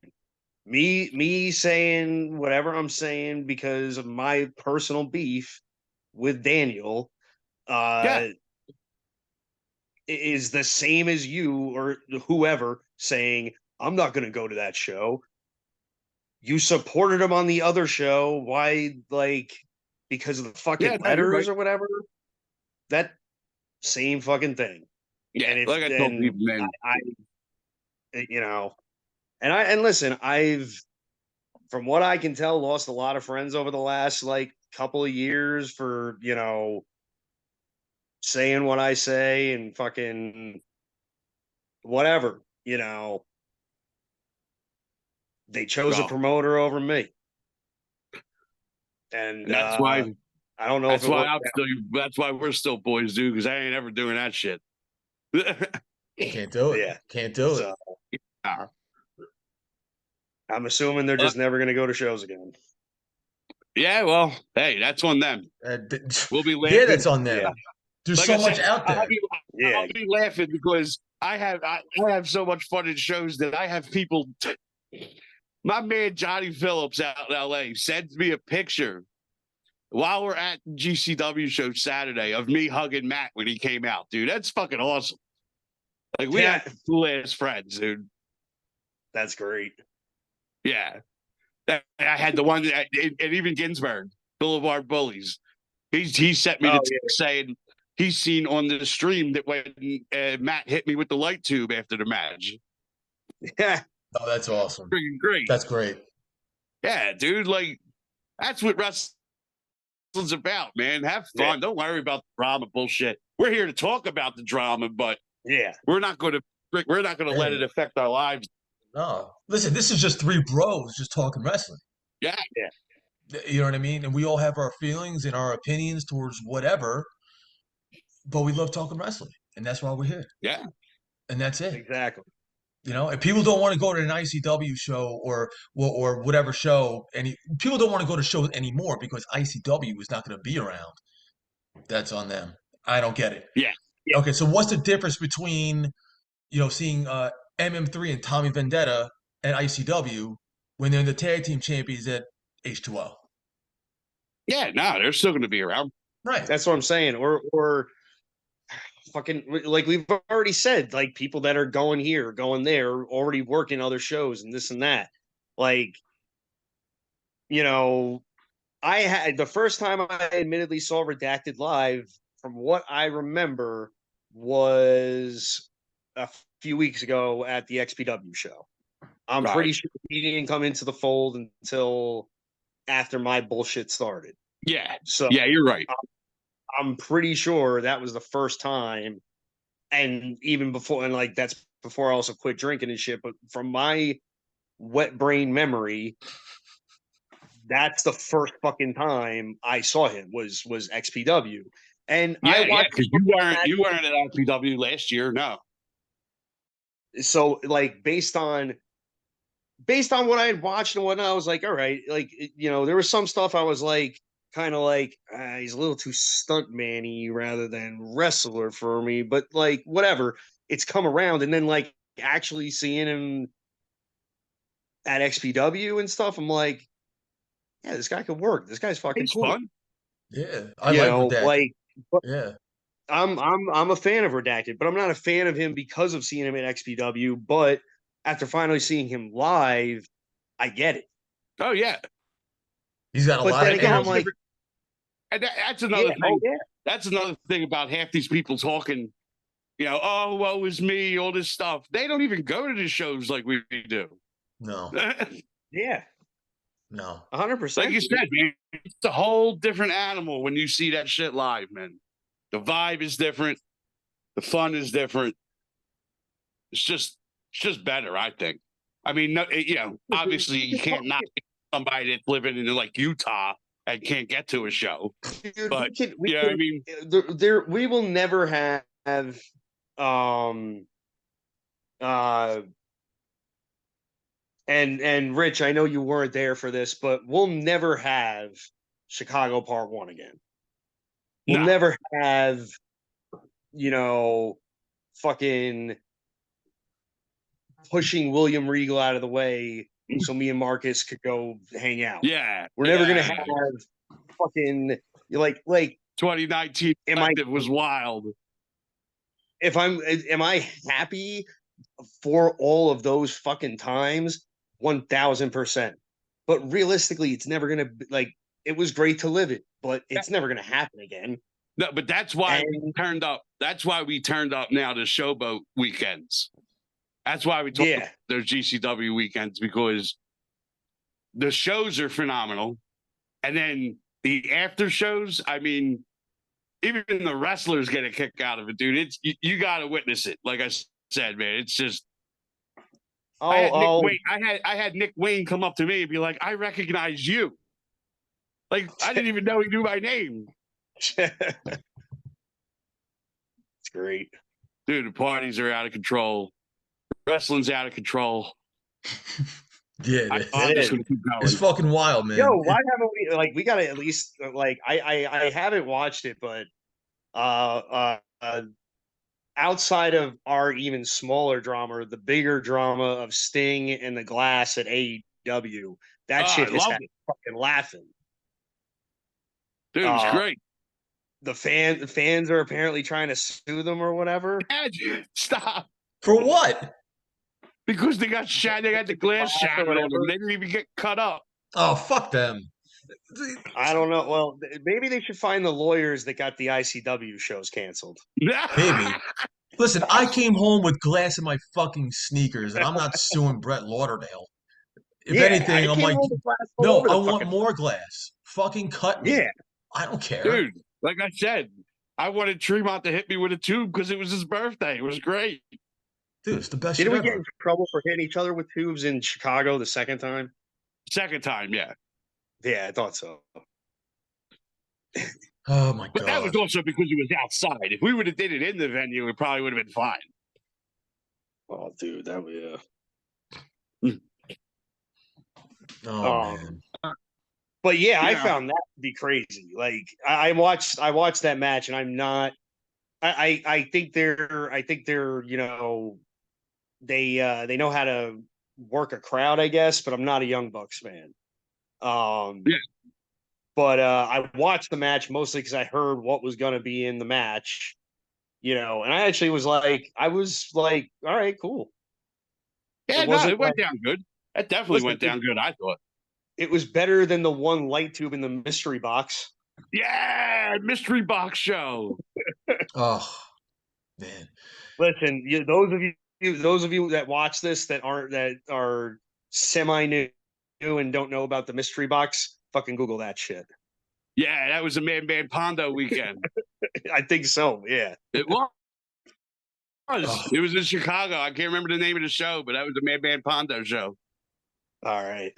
Me saying whatever I'm saying because of my personal beef with Daniel is the same as you or whoever saying, I'm not going to go to that show. You supported him on the other show. Why, because of the fucking letters or whatever? That same fucking thing. Yeah, and like I told people, man. And listen, I've, from what I can tell, lost a lot of friends over the last couple of years for saying what I say and fucking whatever. They chose a promoter over me, and that's why I don't know. That's why that's why we're still boys, dude. Because I ain't ever doing that shit. Can't do it. Yeah, can't do it. I'm assuming they're just never going to go to shows again. Yeah, well, hey, that's on them. We'll be laughing. Yeah, that's on them. Yeah. There's so much out there. I'll be laughing because I have so much fun in shows that I have people. My man Johnny Phillips out in LA sends me a picture while we're at the GCW show Saturday of me hugging Matt when he came out, dude. That's fucking awesome. Like we Yeah. had cool ass friends, dude. That's great. Yeah. I had the one that, and even Ginsberg, Boulevard Bullies. He sent me the text saying he's seen on the stream that when Matt hit me with the light tube after the match. Yeah. Oh, that's awesome. Freaking great. That's great. Yeah, dude. Like, that's what wrestling's about, man. Have fun. Yeah. Don't worry about the drama bullshit. We're here to talk about the drama, but Yeah. we're not going to let it affect our lives. No. Listen, this is just three bros just talking wrestling. Yeah. You know what I mean? And we all have our feelings and our opinions towards whatever, but we love talking wrestling. And that's why we're here. Yeah. And that's it. Exactly. You know, if people don't want to go to an ICW show or whatever show, people don't want to go to shows anymore because ICW is not going to be around. That's on them. I don't get it. Yeah. Okay, so what's the difference between, seeing MM3 and Tommy Vendetta at ICW when they're the tag team champions at H2O? Yeah, no, they're still going to be around. Right. That's what I'm saying. Or fucking, like we've already said, like people that are going here, going there, already working other shows and this and that. Like, I had the first time I admittedly saw Redacted live, from what I remember, was a few weeks ago at the XPW show. I'm pretty sure he didn't come into the fold until after my bullshit started. Yeah. So yeah, you're right. I'm pretty sure that was the first time, and even before, and like that's before I also quit drinking and shit. But from my wet brain memory, that's the first fucking time I saw him was XPW. And Yeah, I watched because you weren't at LPW last year, no. So like based on what I had watched and whatnot, I was like, all right, like there was some stuff I was like kind of like he's a little too stunt man-y rather than wrestler for me, but like whatever, it's come around. And then like actually seeing him at XPW and stuff, I'm like, yeah, this guy could work. This guy's fucking cool. Fun. Yeah, I like Redacted. Like, yeah, I'm a fan of Redacted, but I'm not a fan of him because of seeing him at XPW. But after finally seeing him live, I get it. Oh yeah, he's got a lot. But then again, I'm like, and that's another thing. That's another thing about half these people talking. Oh, woe is me, all this stuff. They don't even go to the shows like we do. No. Yeah. No. 100%. Like you said, man, it's a whole different animal when you see that shit live, man. The vibe is different. The fun is different. It's just better, I think. I mean, no, obviously you can't knock somebody that's living in like Utah and can't get to a show. Dude, but I mean, we will never have and Rich, I know you weren't there for this, but we'll never have Chicago Part 1 again. We'll never have, fucking pushing William Regal out of the way so me and Marcus could go hang out. Yeah. We're never going to have fucking, like 2019 was wild. Am I happy for all of those fucking times? 1000%. But realistically, it's never going to be it was great to live it, but it's never going to happen again. No, but that's why we turned up. That's why we turned up now to Showboat weekends. That's why we talk about those GCW weekends, because the shows are phenomenal. And then the after shows, I mean, even the wrestlers get a kick out of it, dude. It's you got to witness it. Like I said, man, it's just. I had Nick Wayne come up to me and be like, "I recognize you." Like I didn't even know he knew my name. It's great, dude. The parties are out of control. Wrestling's out of control. Yeah, I'm just gonna keep going. It's fucking wild, man. Yo, why haven't we we gotta at least I haven't watched it, but I outside of our even smaller drama, the bigger drama of Sting and the Glass at AEW, Oh, that I shit has love had it. fucking laughing. Dude, it was great. The fans are apparently trying to sue them or whatever. Stop. For what? Because they got shot, they got the glass Or shattered on them. whatever. They didn't even get cut up. Oh, fuck them. I don't know. Well, maybe they should find the lawyers that got the ICW shows canceled. Maybe. Listen, I came home with glass in my fucking sneakers, and I'm not suing Brett Lauderdale. If Yeah, anything, I I'm came like, home with glass all no, over I the want fucking. more glass. Fucking cut me. Yeah, I don't care. Dude, like I said, I wanted Tremont to hit me with a tube because it was his birthday. It was great. Dude, it's the best didn't shit we get ever. in trouble for hitting each other with tubes in Chicago the second time? Second time, yeah. Yeah, I thought so. Oh my But that was god. also because it was outside. If we would have did it in the venue, it probably would have been fine. Oh, dude, that was Oh man. But yeah, I Yeah. found that to be crazy. Like I watched that match, and I'm not. I think they're they know how to work a crowd, I guess. But I'm not a Young Bucks fan. Yeah. But I watched the match mostly because I heard what was going to be in the match, and I actually was like, all right, cool. Yeah, It no, wasn't it like, went down good. That definitely went down good, I thought. it was better than the one light tube in the mystery box. Yeah, mystery box show. Oh man. Listen, those of you that watch this that are semi new and don't know about the mystery box, fucking Google that shit. Yeah, that was a Man Pondo weekend. I think so. Yeah. It was. Oh. It was in Chicago. I can't remember the name of the show, but that was the Man Pondo show. All right.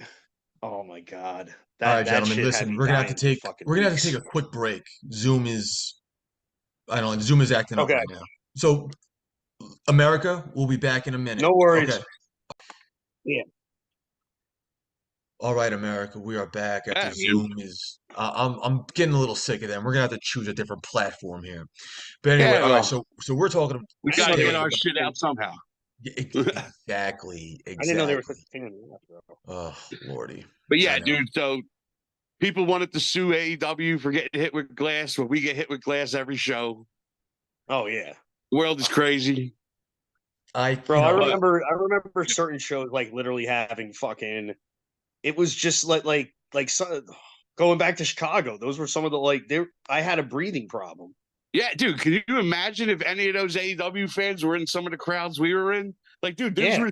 Oh my god. All right, That gentlemen, shit had listen, me we're gonna have to dying for take fucking we're gonna have to weeks. take a quick break. Zoom is acting up Okay. right now. So America, we'll be back in a minute. No worries. Okay. Yeah. All right, America, we are back after Yeah, Zoom is. I'm getting a little sick of them. We're gonna have to choose a different platform here. But anyway, Yeah, all right. well, So we're talking we I didn't got know to there get was our such shit a thing. out somehow. exactly. I didn't know there was such a thing in that, bro. Oh, Lordy. But yeah, I know. dude, so people wanted to sue AEW for getting hit with glass. Well, we get hit with glass every show. Oh yeah. The world is crazy. Bro, I But remember certain shows like literally having fucking. It was just going back to Chicago. Those were some of the I had a breathing problem. Yeah, dude, can you imagine if any of those AEW fans were in some of the crowds we were in? Like, dude, Yeah.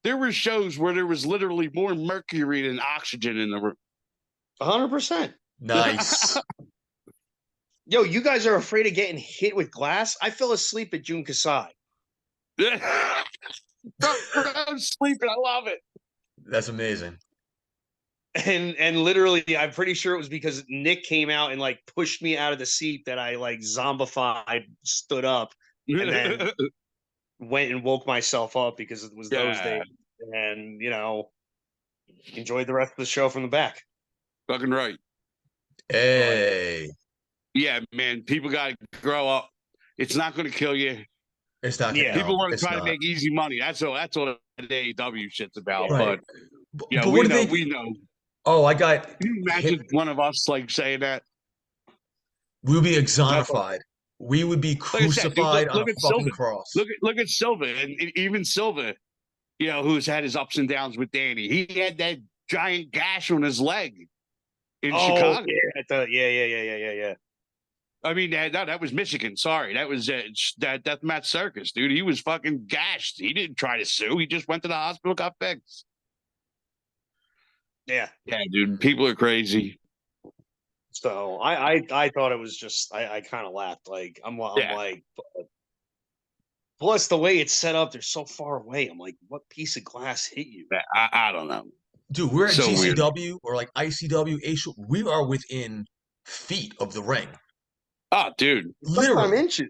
there were shows where there was literally more mercury than oxygen in the room. 100%. nice. Yo, you guys are afraid of getting hit with glass? I fell asleep at Jun Kasai. Bro, I'm sleeping. I love it. That's amazing. And literally, I'm pretty sure it was because Nick came out and like pushed me out of the seat that I like zombified, stood up, and then went and woke myself up because it was those days. And enjoyed the rest of the show from the back. Fucking right. Hey. Yeah, man. People got to grow up. It's not going to kill you. It's not. Yeah. People want to it's try not. to make easy money. That's all the AEW shit's about. Right. But yeah, But we what know. did they? We know. Oh, I got Can you imagine one of us like saying that? We would be exonified. We would be Like I said, dude, crucified on look a at fucking Silva. cross. Look at Silva, and even Silva, who's had his ups and downs with Danny. He had that giant gash on his leg in Chicago. Yeah. I mean, that was Michigan. Sorry, that was that Deathmatch Circus, dude. He was fucking gashed. He didn't try to sue. He just went to the hospital, got fixed. Yeah. Yeah, dude. People are crazy. So I thought it was just I kind of laughed. Like I'm like, plus the way it's set up, they're so far away. I'm like, what piece of glass hit you? I don't know. Dude, we're at So GCW or like ICW. We are within feet of the ring. Oh, dude. Literally. Inches.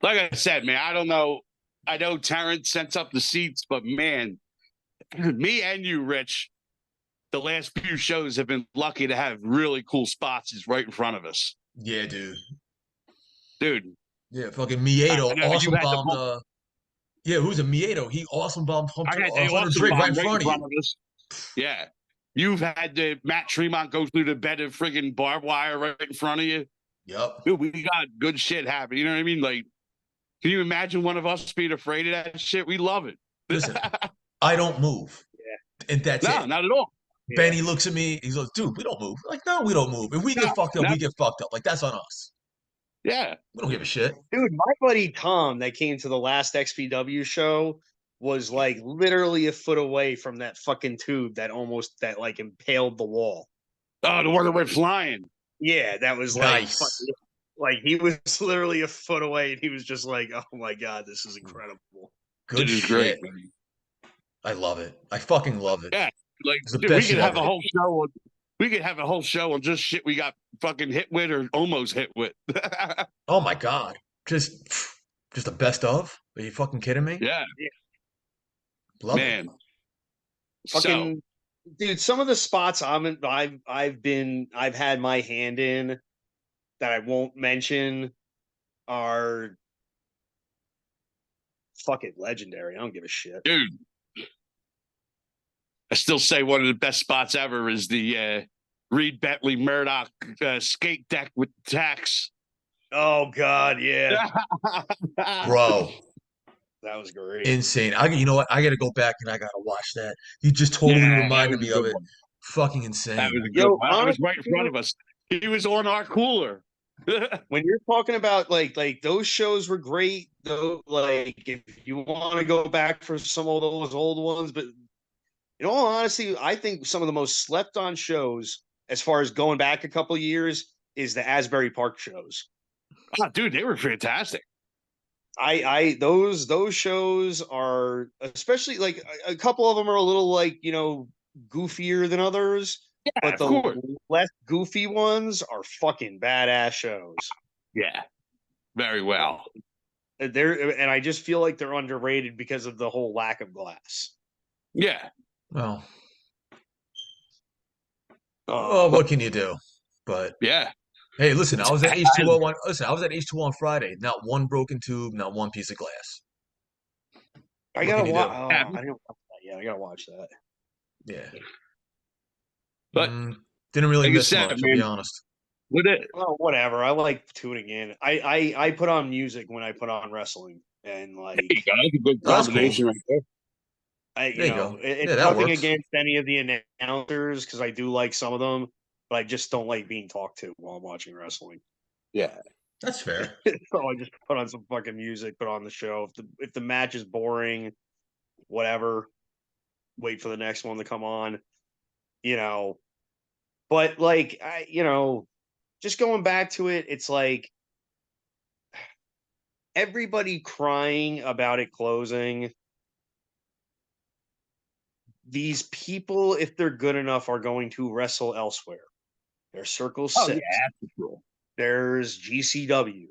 Like I said, man, I don't know. I know Terrence sets up the seats, but man, me and you, Rich, the last few shows have been lucky to have really cool spots is right in front of us. Yeah, dude. Dude, Yeah, fucking I Miedo know you awesome had the bombed. Yeah, who's a Miedo? He awesome bombed I had the Hunter awesome Drake right bomb in right in front of front you. of us. Yeah. You've had the Matt Tremont go through the bed of friggin' barbed wire right in front of you. Yep. Dude, we got good shit happening. You know what I mean? Like, can you imagine one of us being afraid of that shit? We love it. Listen, I don't move, and that's No, it. not at all. Yeah. Benny looks at me. He's like, "Dude, we don't move." Like, no, we don't move. If we No, get fucked up, we never. get fucked up. Like, that's on us. Yeah. We don't give a shit. Dude, my buddy Tom that came to the last XPW show was like literally a foot away from that fucking tube that like impaled the wall. Oh, the one that went flying. Yeah, that was Nice. like he was literally a foot away and he was just like, "Oh my god, this is incredible." Good It is great, shit. man. I love it. I fucking love it. Yeah. Like, It's the dude, we best could shit have ever. a whole show on we could have a whole show on just shit we got fucking hit with or almost hit with. Oh my god. Just the best of? Are you fucking kidding me? Yeah, Love it. man. So Fucking dude, some of the spots I've had my hand in that I won't mention are fucking legendary. I don't give a shit. dude, I still say one of the best spots ever is the Reed Bentley Murdoch skate deck with tax. Oh god, yeah. Bro, That was great. insane. You know what? I gotta go back and I gotta watch that. You just totally Yeah, that reminded was me a of good it. one. Fucking That insane. was a good Yo, one. It was right in honestly, front of us. He was on our cooler. when you're talking about like those shows were great though, like if you want to go back for some of those old ones, but in all honesty, I think some of the most slept on shows as far as going back a couple years is the Asbury Park shows. Oh, dude, they were fantastic. I those shows are, especially like a couple of them are a little like, goofier than others, Yeah, but of the course. less goofy ones are fucking badass shows. Yeah, very well. And I just feel like they're underrated because of the whole lack of glass. Yeah. Well, Uh, what can you do? But Yeah. hey, listen, I was at I, H2O on listen, I was at H2O on Friday. Not one broken tube, not one piece of glass. I What gotta can you watch. do? Oh, I didn't watch that yet. I gotta watch that. Yeah. but Didn't really like I miss said, much, I'll be man, honest. with it, Well, whatever. I like tuning in. I put on music when I put on wrestling, and there you like go. That's a good That's cool. combination right there. There you go. it's Yeah, that nothing works. against any of the announcers because I do like some of them, but I just don't like being talked to while I'm watching wrestling. Yeah. That's fair. So I just put on some fucking music, put on the show. If the match is boring, whatever, wait for the next one to come on. But like just going back to it, it's like everybody crying about it closing. These people, if they're good enough, are going to wrestle elsewhere. There's Circle Oh, yeah, 6. that's cool. There's GCW,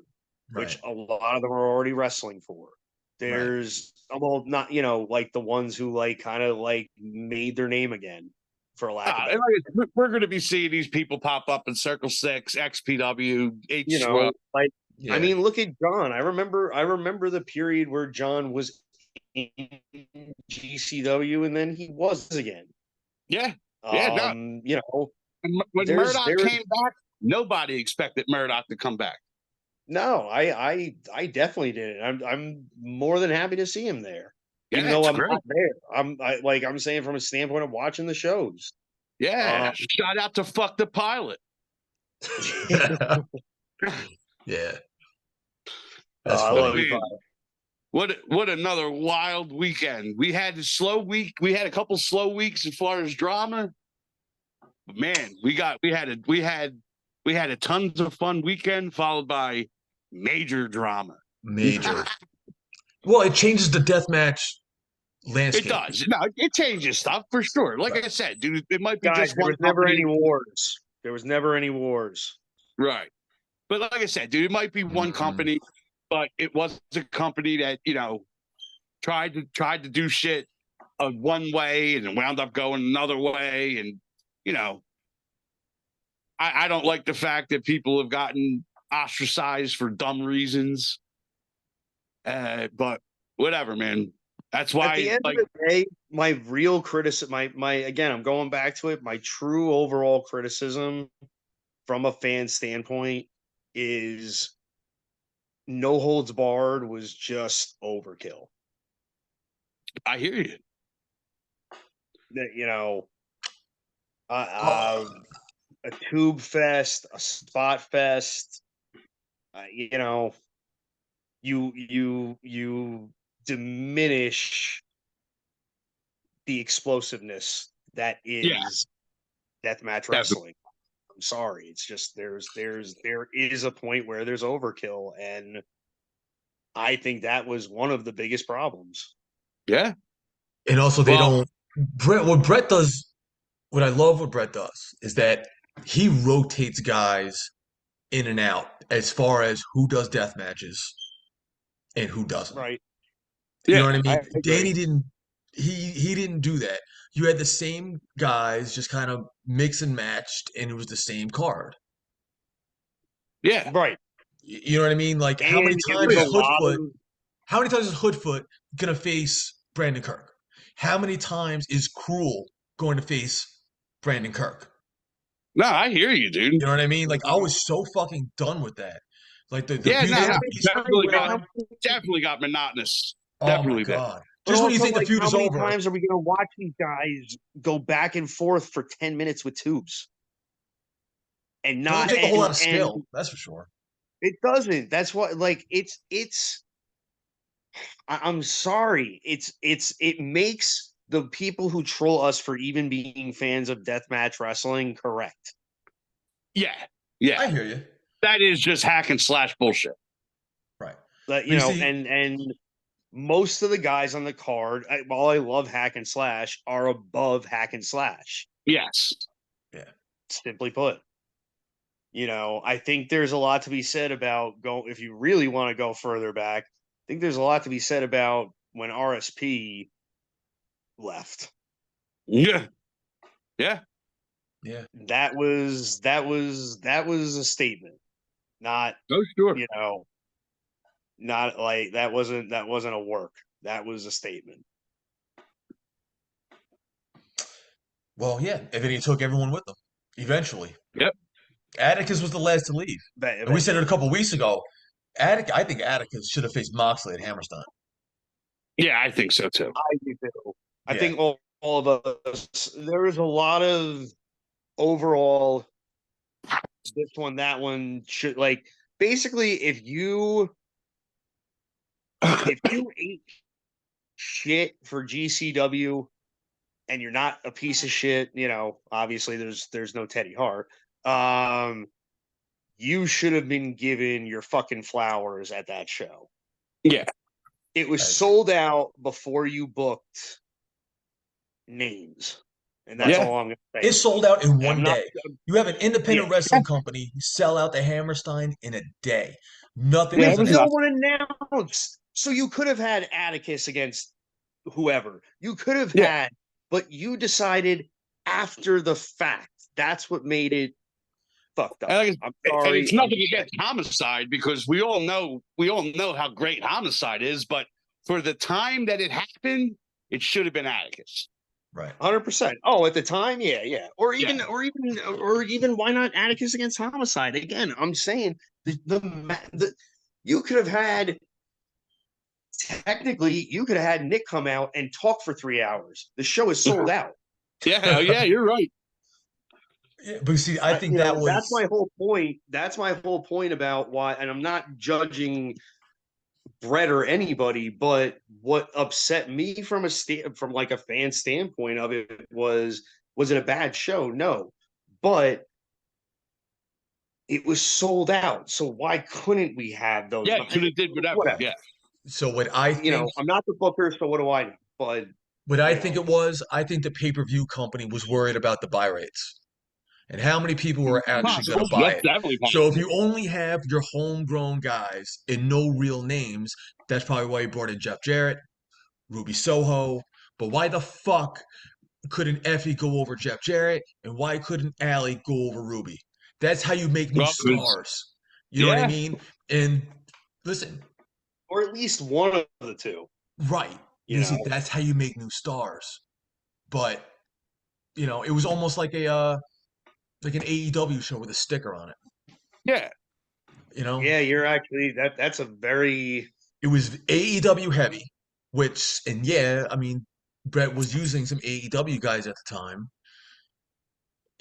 which Right. a lot of them are already wrestling for. Right. There's well, not like the ones who like kind of like made their name again, for lack of better. We're going to be seeing these people pop up in Circle 6, XPW, H12. Like Yeah. I mean, look at John. I remember the period where John was in GCW and then he was again. Yeah. Yeah. No. When there's Murdoch came back, nobody expected Murdoch to come back. no, I definitely did. I'm more than happy to see him there. Yeah, Even though it's I'm great. not there. I'm saying from a standpoint of watching the shows. Yeah. Shout out to Fuck the Pilot. Yeah. That's I funny. love you, What another wild weekend. We had a slow week. We had a couple slow weeks as far as drama. But man, we had a tons of fun weekend followed by major drama. Major. Well, it changes the deathmatch landscape. It does. No, it changes stuff for sure. Like Right. I said, dude, it might be guys. just There one was never company. any wars. There was never any wars. Right. But like I said, dude, it might be one company, but it was a company that, tried to do shit one way and wound up going another way. And, I don't like the fact that people have gotten ostracized for dumb reasons. But whatever, man. That's At the why, end like, of the day, my real criticism, my again, I'm going back to it. My true overall criticism from a fan standpoint is No Holds Barred was just overkill. I hear you. That Oh, a tube fest, a spot fest. You diminish the explosiveness that Yeah, is deathmatch definitely. wrestling. I'm sorry. It's just there is a point where there's overkill, and I think that was one of the biggest problems. Yeah. and also they Well, don't. What Brett does, what I love what Brett does is that he rotates guys in and out as far as who does death matches and who doesn't. Right. You know yeah. what I I mean? agree. Danny didn't. He didn't do that. You had the same guys just kind of mix and matched, and it was the same card. Yeah. Right. You know what I mean? Like how many And it times was Yeah. a is lot Hoodfoot? of How many times is Hoodfoot gonna face Brandon Kirk? How many times is Cruel going to face Brandon Kirk? No, I hear you, dude. You know what I mean? Like I how was so fucking done with that. Like the Yeah, feud no, with no. many Ruby's times done. Definitely got monotonous. Oh my Definitely did. god! but Just when you also think the like feud how is many over, times are we gonna watch these guys go back and forth for 10 minutes with tubes? And doesn't not take a whole lot of and skill, that's for sure. it doesn't. That's what like it's I'm sorry. It makes the people who troll us for even being fans of deathmatch wrestling correct. Yeah. Yeah. I hear you. That is just hack and slash bullshit. Right. But But you see, and most of the guys on the card, while I love hack and slash, are above hack and slash. Yes. yeah. Simply put, I think there's a lot to be said about go if you really want to go further back. I think there's a lot to be said about when RSP left. Yeah. Yeah. Yeah. That was a statement, not Oh, sure. you know, not like that wasn't a work. That was a statement. Well, yeah. And then he took everyone with him eventually. Yep. Atticus was the last to leave. And we said it a Eventually, couple weeks ago. I think Atticus should have faced Moxley at Hammerstein. Yeah, I think so too. I do too. I Yeah. think all of us. There was a lot of overall. This one, that one should like basically if you ate shit for GCW and you're not a piece of shit, obviously there's no Teddy Hart. You should have been given your fucking flowers at that show. Yeah. It was I, sold out before you booked names. And that's right. Yeah. all I'm gonna say. It sold out in And one I'm not day. You have an yeah. independent wrestling company sell out the Hammerstein in a day. Nothing Yeah, was it With was no announced. nuts. one announced. So you could have had Atticus against whoever. You could have Yeah. had, but you decided after the fact. That's what made it fucked And, up. I'm and sorry. it's nothing against Homicide because we all know how great Homicide is, but for the time that it happened, it should have been Atticus. Right. 100%. Oh, at the time, yeah, yeah. Yeah. Or even why not Atticus against Homicide? Again, I'm saying the you could have had technically you could have had Nick come out and talk for 3 hours. The show is sold out. Yeah, yeah, you're right. Yeah, but see, I think that That's my was whole point. That's my whole point about why, and I'm not judging Brett or anybody, but what upset me from like a fan standpoint of it was it a bad show? No, but it was sold out. So why couldn't we have those? Yeah, could have did whatever. Whatever. Yeah. so what I think I'm not the booker, so what do I know? But what I you think know, it was, I think the pay-per-view company was worried about the buy rates and how many people were actually going to Possible. buy That's it. definitely So if possible. you only have your homegrown guys and no real names, that's probably why you brought in Jeff Jarrett, Ruby Soho. But why the fuck couldn't Effie go over Jeff Jarrett, and why couldn't Allie go over Ruby? That's how you make new Well, because stars. You know what I yeah, mean? And listen, or at least one of the two. Right. You See, know, that's how you make new stars. But it was almost like like an AEW show with a sticker on it. Yeah. yeah, you're actually that's a very It was AEW heavy, and yeah, I mean, Brett was using some AEW guys at the time,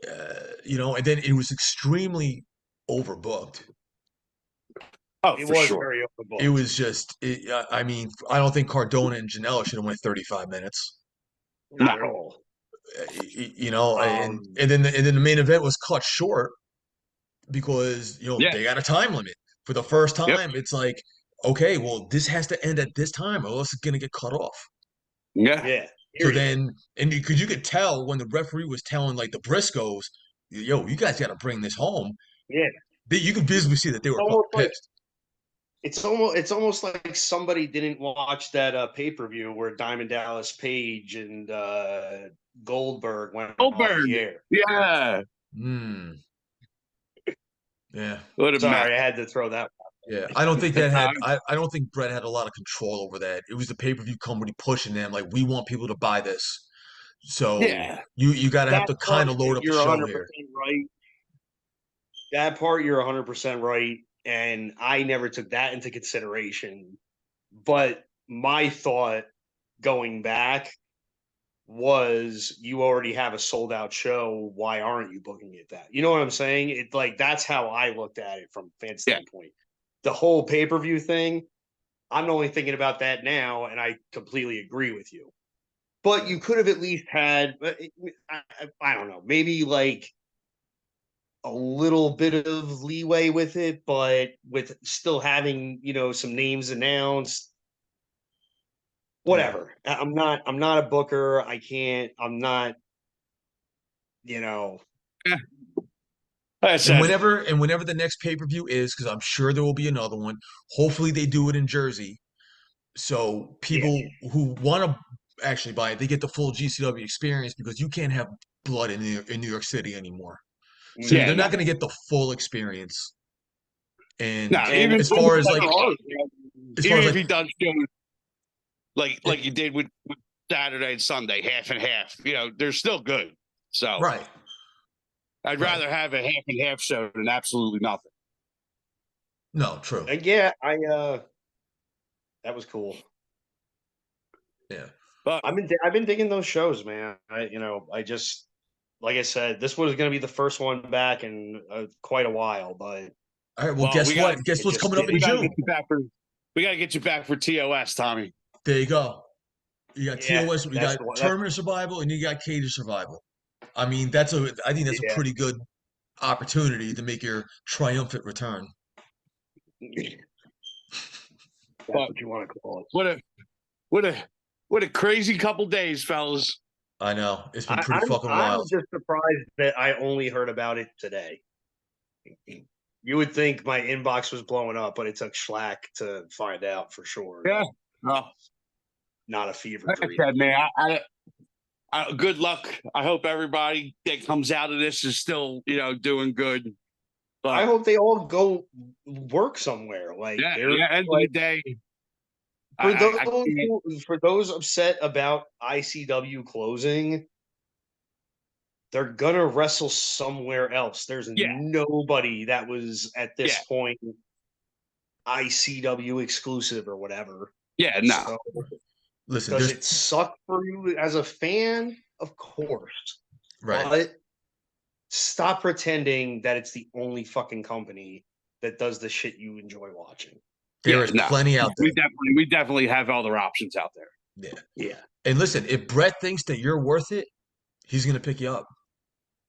and then it was extremely overbooked. Oh, it for was sure. very It overbooked. was just, I mean, I don't think Cardona and Janela should have went 35 minutes. Not at all. And Um, and then the main event was cut short because Yeah. they got a time limit for the first Yep. time. It's like, okay, well, this has to end at this time, or else it's gonna get cut off. Yeah. yeah. So Period. then, and because you could tell when the referee was telling like the Briscoes, yo, you guys got to bring this home. Yeah. You could visibly see that they were fucking Almost like pissed. it's almost like somebody didn't watch that pay-per-view where Diamond Dallas Page and Goldberg went off Goldberg. the air. Yeah. Hmm. Yeah. What a mess. Sorry, I had to throw that Yeah. I don't think that had. Uh, I don't think Brett had a lot of control over that. It was the pay per view company pushing them like, we want people to buy this. So yeah. you got to have that to part. kind of load up the You're show 100% here. right. That part you're 100% right, and I never took that into consideration. But my thought going back was, you already have a sold out show. Why aren't you booking it that? You know what I'm saying? It's like that's how I looked at it from a fan Yeah. standpoint. The whole pay-per-view thing, I'm only thinking about that now, and I completely agree with you. But you could have at least had, I don't know, maybe like a little bit of leeway with it, but with still having, some names announced. Whatever. I'm not a booker. I can't. I'm not. You know. Yeah. Like I And said, whenever the next pay per view is, because I'm sure there will be another one. Hopefully they do it in Jersey, so Yeah. people who want to actually buy it, they get the full GCW experience because you can't have blood in New York City anymore. So yeah, they're no. not going to get the full experience. No, And And as far as like, as far even as if like, he does shows like it, you did with Saturday and Sunday, half and half, they're still good. So right, I'd right, rather have a half and half show than absolutely nothing. no, true, yeah, that was cool. yeah, But I've been digging those shows, man. I just, like I said, this was going to be the first one back in quite a while, but all right. Well, well, guess what? Guess it what's just coming up did. in we got to June? get you back for TOS, Tommy. There you go. You got Yeah, TOS, you that's got the one. Tournament of Survival, and you got Cage of Survival. I mean, I think that's a Yeah. pretty good opportunity to make your triumphant return. That's But what you want to call it. what a crazy couple days, fellas. I know it's been I, pretty I'm fucking I'm wild. just surprised that I only heard about it today. You would think my inbox was blowing up, but it took Schlack to find out for sure. Yeah. Oh, Not a fever like I dream. said, man, good luck. I hope everybody that comes out of this is still, doing good. But I hope they all go work somewhere. Like yeah, they're end of the like, day, for I those can't. for those upset about ICW closing, they're gonna wrestle somewhere else. There's Yeah, nobody that was at yeah, this point ICW exclusive or whatever. yeah. No, So Listen, does there's it suck for you as a fan? Of course. right. But stop pretending that it's the only fucking company that does the shit you enjoy watching. There yeah, is no. plenty out there. We definitely have other options out there. Yeah. Yeah. And listen, if Brett thinks that you're worth it, he's gonna pick you up.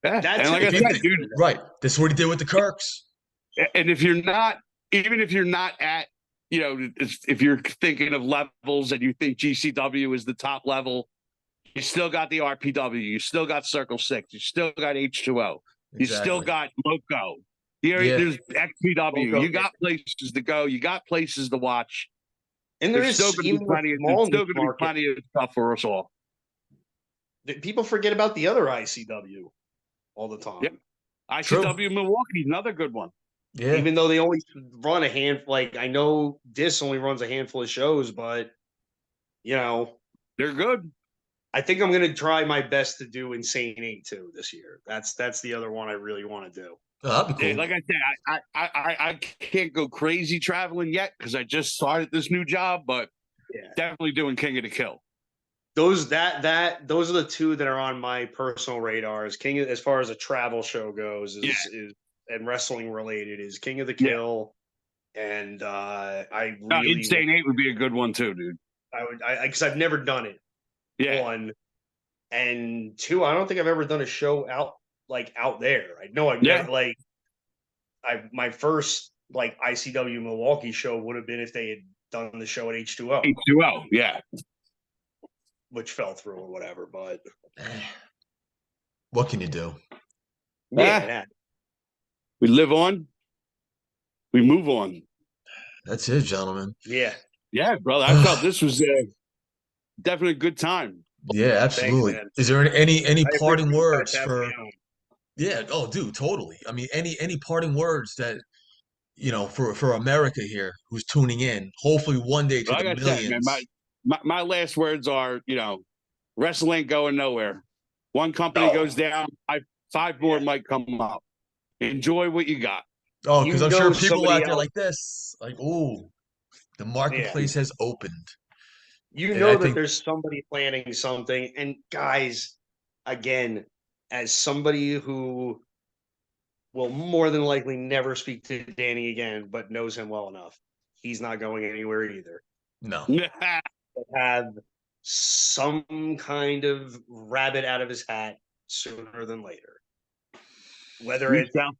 Yeah, That's and like I If he, said, dude, right. That's what he did with the Kirks. and if you're not, even if you're not at, if you're thinking of levels and you think GCW is the top level, you still got the RPW, you still got Circle 6, you still got H2O, you still Exactly. got Loco. Yeah. There's XPW. Loco, You got places to go. You got places to watch. and There's still going to be plenty. There's still going to be plenty of stuff for us all. People forget about the other ICW all the time. Yep. ICW Milwaukee, another good one. Yeah. Even though they only run a handful, like I know Dis only runs a handful of shows, but you know, They're good. I think I'm gonna try my best to do Insane 8 too this year. That's the other one I really want to do. Oh, that'd be Yeah, cool. like I said, I can't go crazy traveling yet because I just started this new job, but Yeah. definitely doing King of the Kill. Those are the two that are on my personal radars. As far as a travel show goes, is and wrestling related is King of the Kill, and I really Insane 8 would be a good one too, dude. because I've never done it. Yeah. One and two, I don't think I've ever done a show out there. I know I've never my first like ICW Milwaukee show would have been if they had done the show at H2O. H2O, yeah. Which fell through or whatever, but what can you do? Yeah. We live on, we move on. That's it, gentlemen. Yeah. Yeah, brother. I felt this was definitely a good time. Yeah, absolutely. Thanks, is there any parting words for for? Yeah. Oh, dude, totally. I mean, any parting words that for America here who's tuning in? Hopefully, one day to Like the I said, man, millions. my last words are, wrestling ain't going nowhere. One company goes down, five more might come up. Enjoy what you got. Oh, because I'm sure people out there else, like this, like, oh, the marketplace has opened. You know that there's somebody planning something. And guys, again, as somebody who will more than likely never speak to Danny again, but knows him well enough, he's not going anywhere either. No. Have some kind of rabbit out of his hat sooner than later. Whether it's a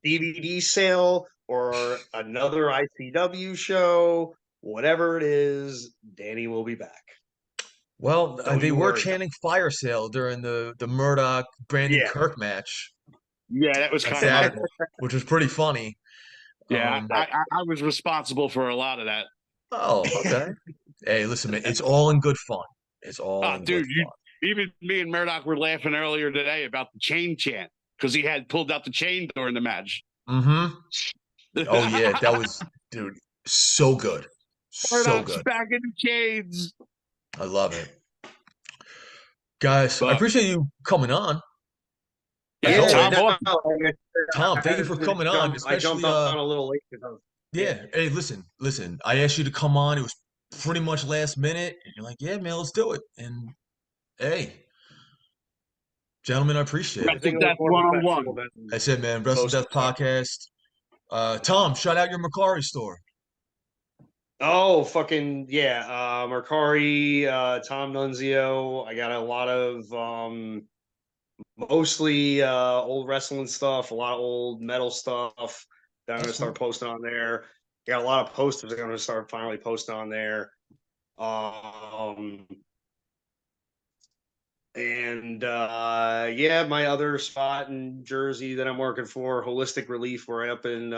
DVD sale or another ICW show, whatever it is, Danny will be back. Well, they were chanting fire sale during the Murdoch Brandon Kirk match. Yeah, that was kind of which was pretty funny. Yeah, I was responsible for a lot of that. Oh, okay. Hey, listen, man, it's all in good fun. It's all in good fun. Even me and Murdoch were laughing earlier today about the chain chant because he had pulled out the chain during the match. Mm-hmm. Oh yeah, that was, dude, so good. So good. Back in the chains. I love it. Guys, I appreciate you coming on. Tom, thank you for coming on. Especially, I jumped on a little late. Yeah. Hey, listen. I asked you to come on. It was pretty much last minute. And you're like, yeah, man, let's do it. And hey, gentlemen, I appreciate it. That's one-on-one. I said, man, WrestleDeath Podcast. Tom, shout out your Mercari store. Oh, fucking yeah. Mercari, Tom Nunzio. I got a lot of mostly old wrestling stuff, a lot of old metal stuff that I'm gonna start posting on there. Got a lot of posters I'm gonna start finally posting on there. And yeah, my other spot in Jersey that I'm working for, Holistic Relief, we're up in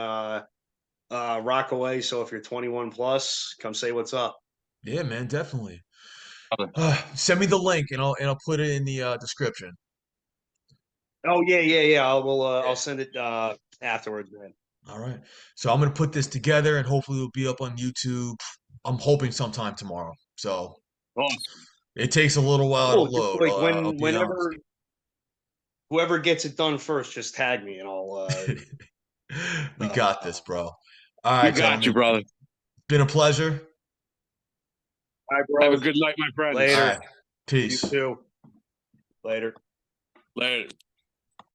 Rockaway. So if you're 21 plus, come say what's up. Yeah, man, definitely. Send me the link and I'll put it in the description. Oh yeah. I'll send it afterwards, man. All right. So I'm gonna put this together and hopefully it'll be up on YouTube. I'm hoping sometime tomorrow. So it takes a little while to load. Like whenever whoever gets it done first, just tag me and I'll we got this, bro. All right, we got you, brother. Been a pleasure. All right, bro. Have a good night, my friend. Later. Right. Peace. You too. Later. Later.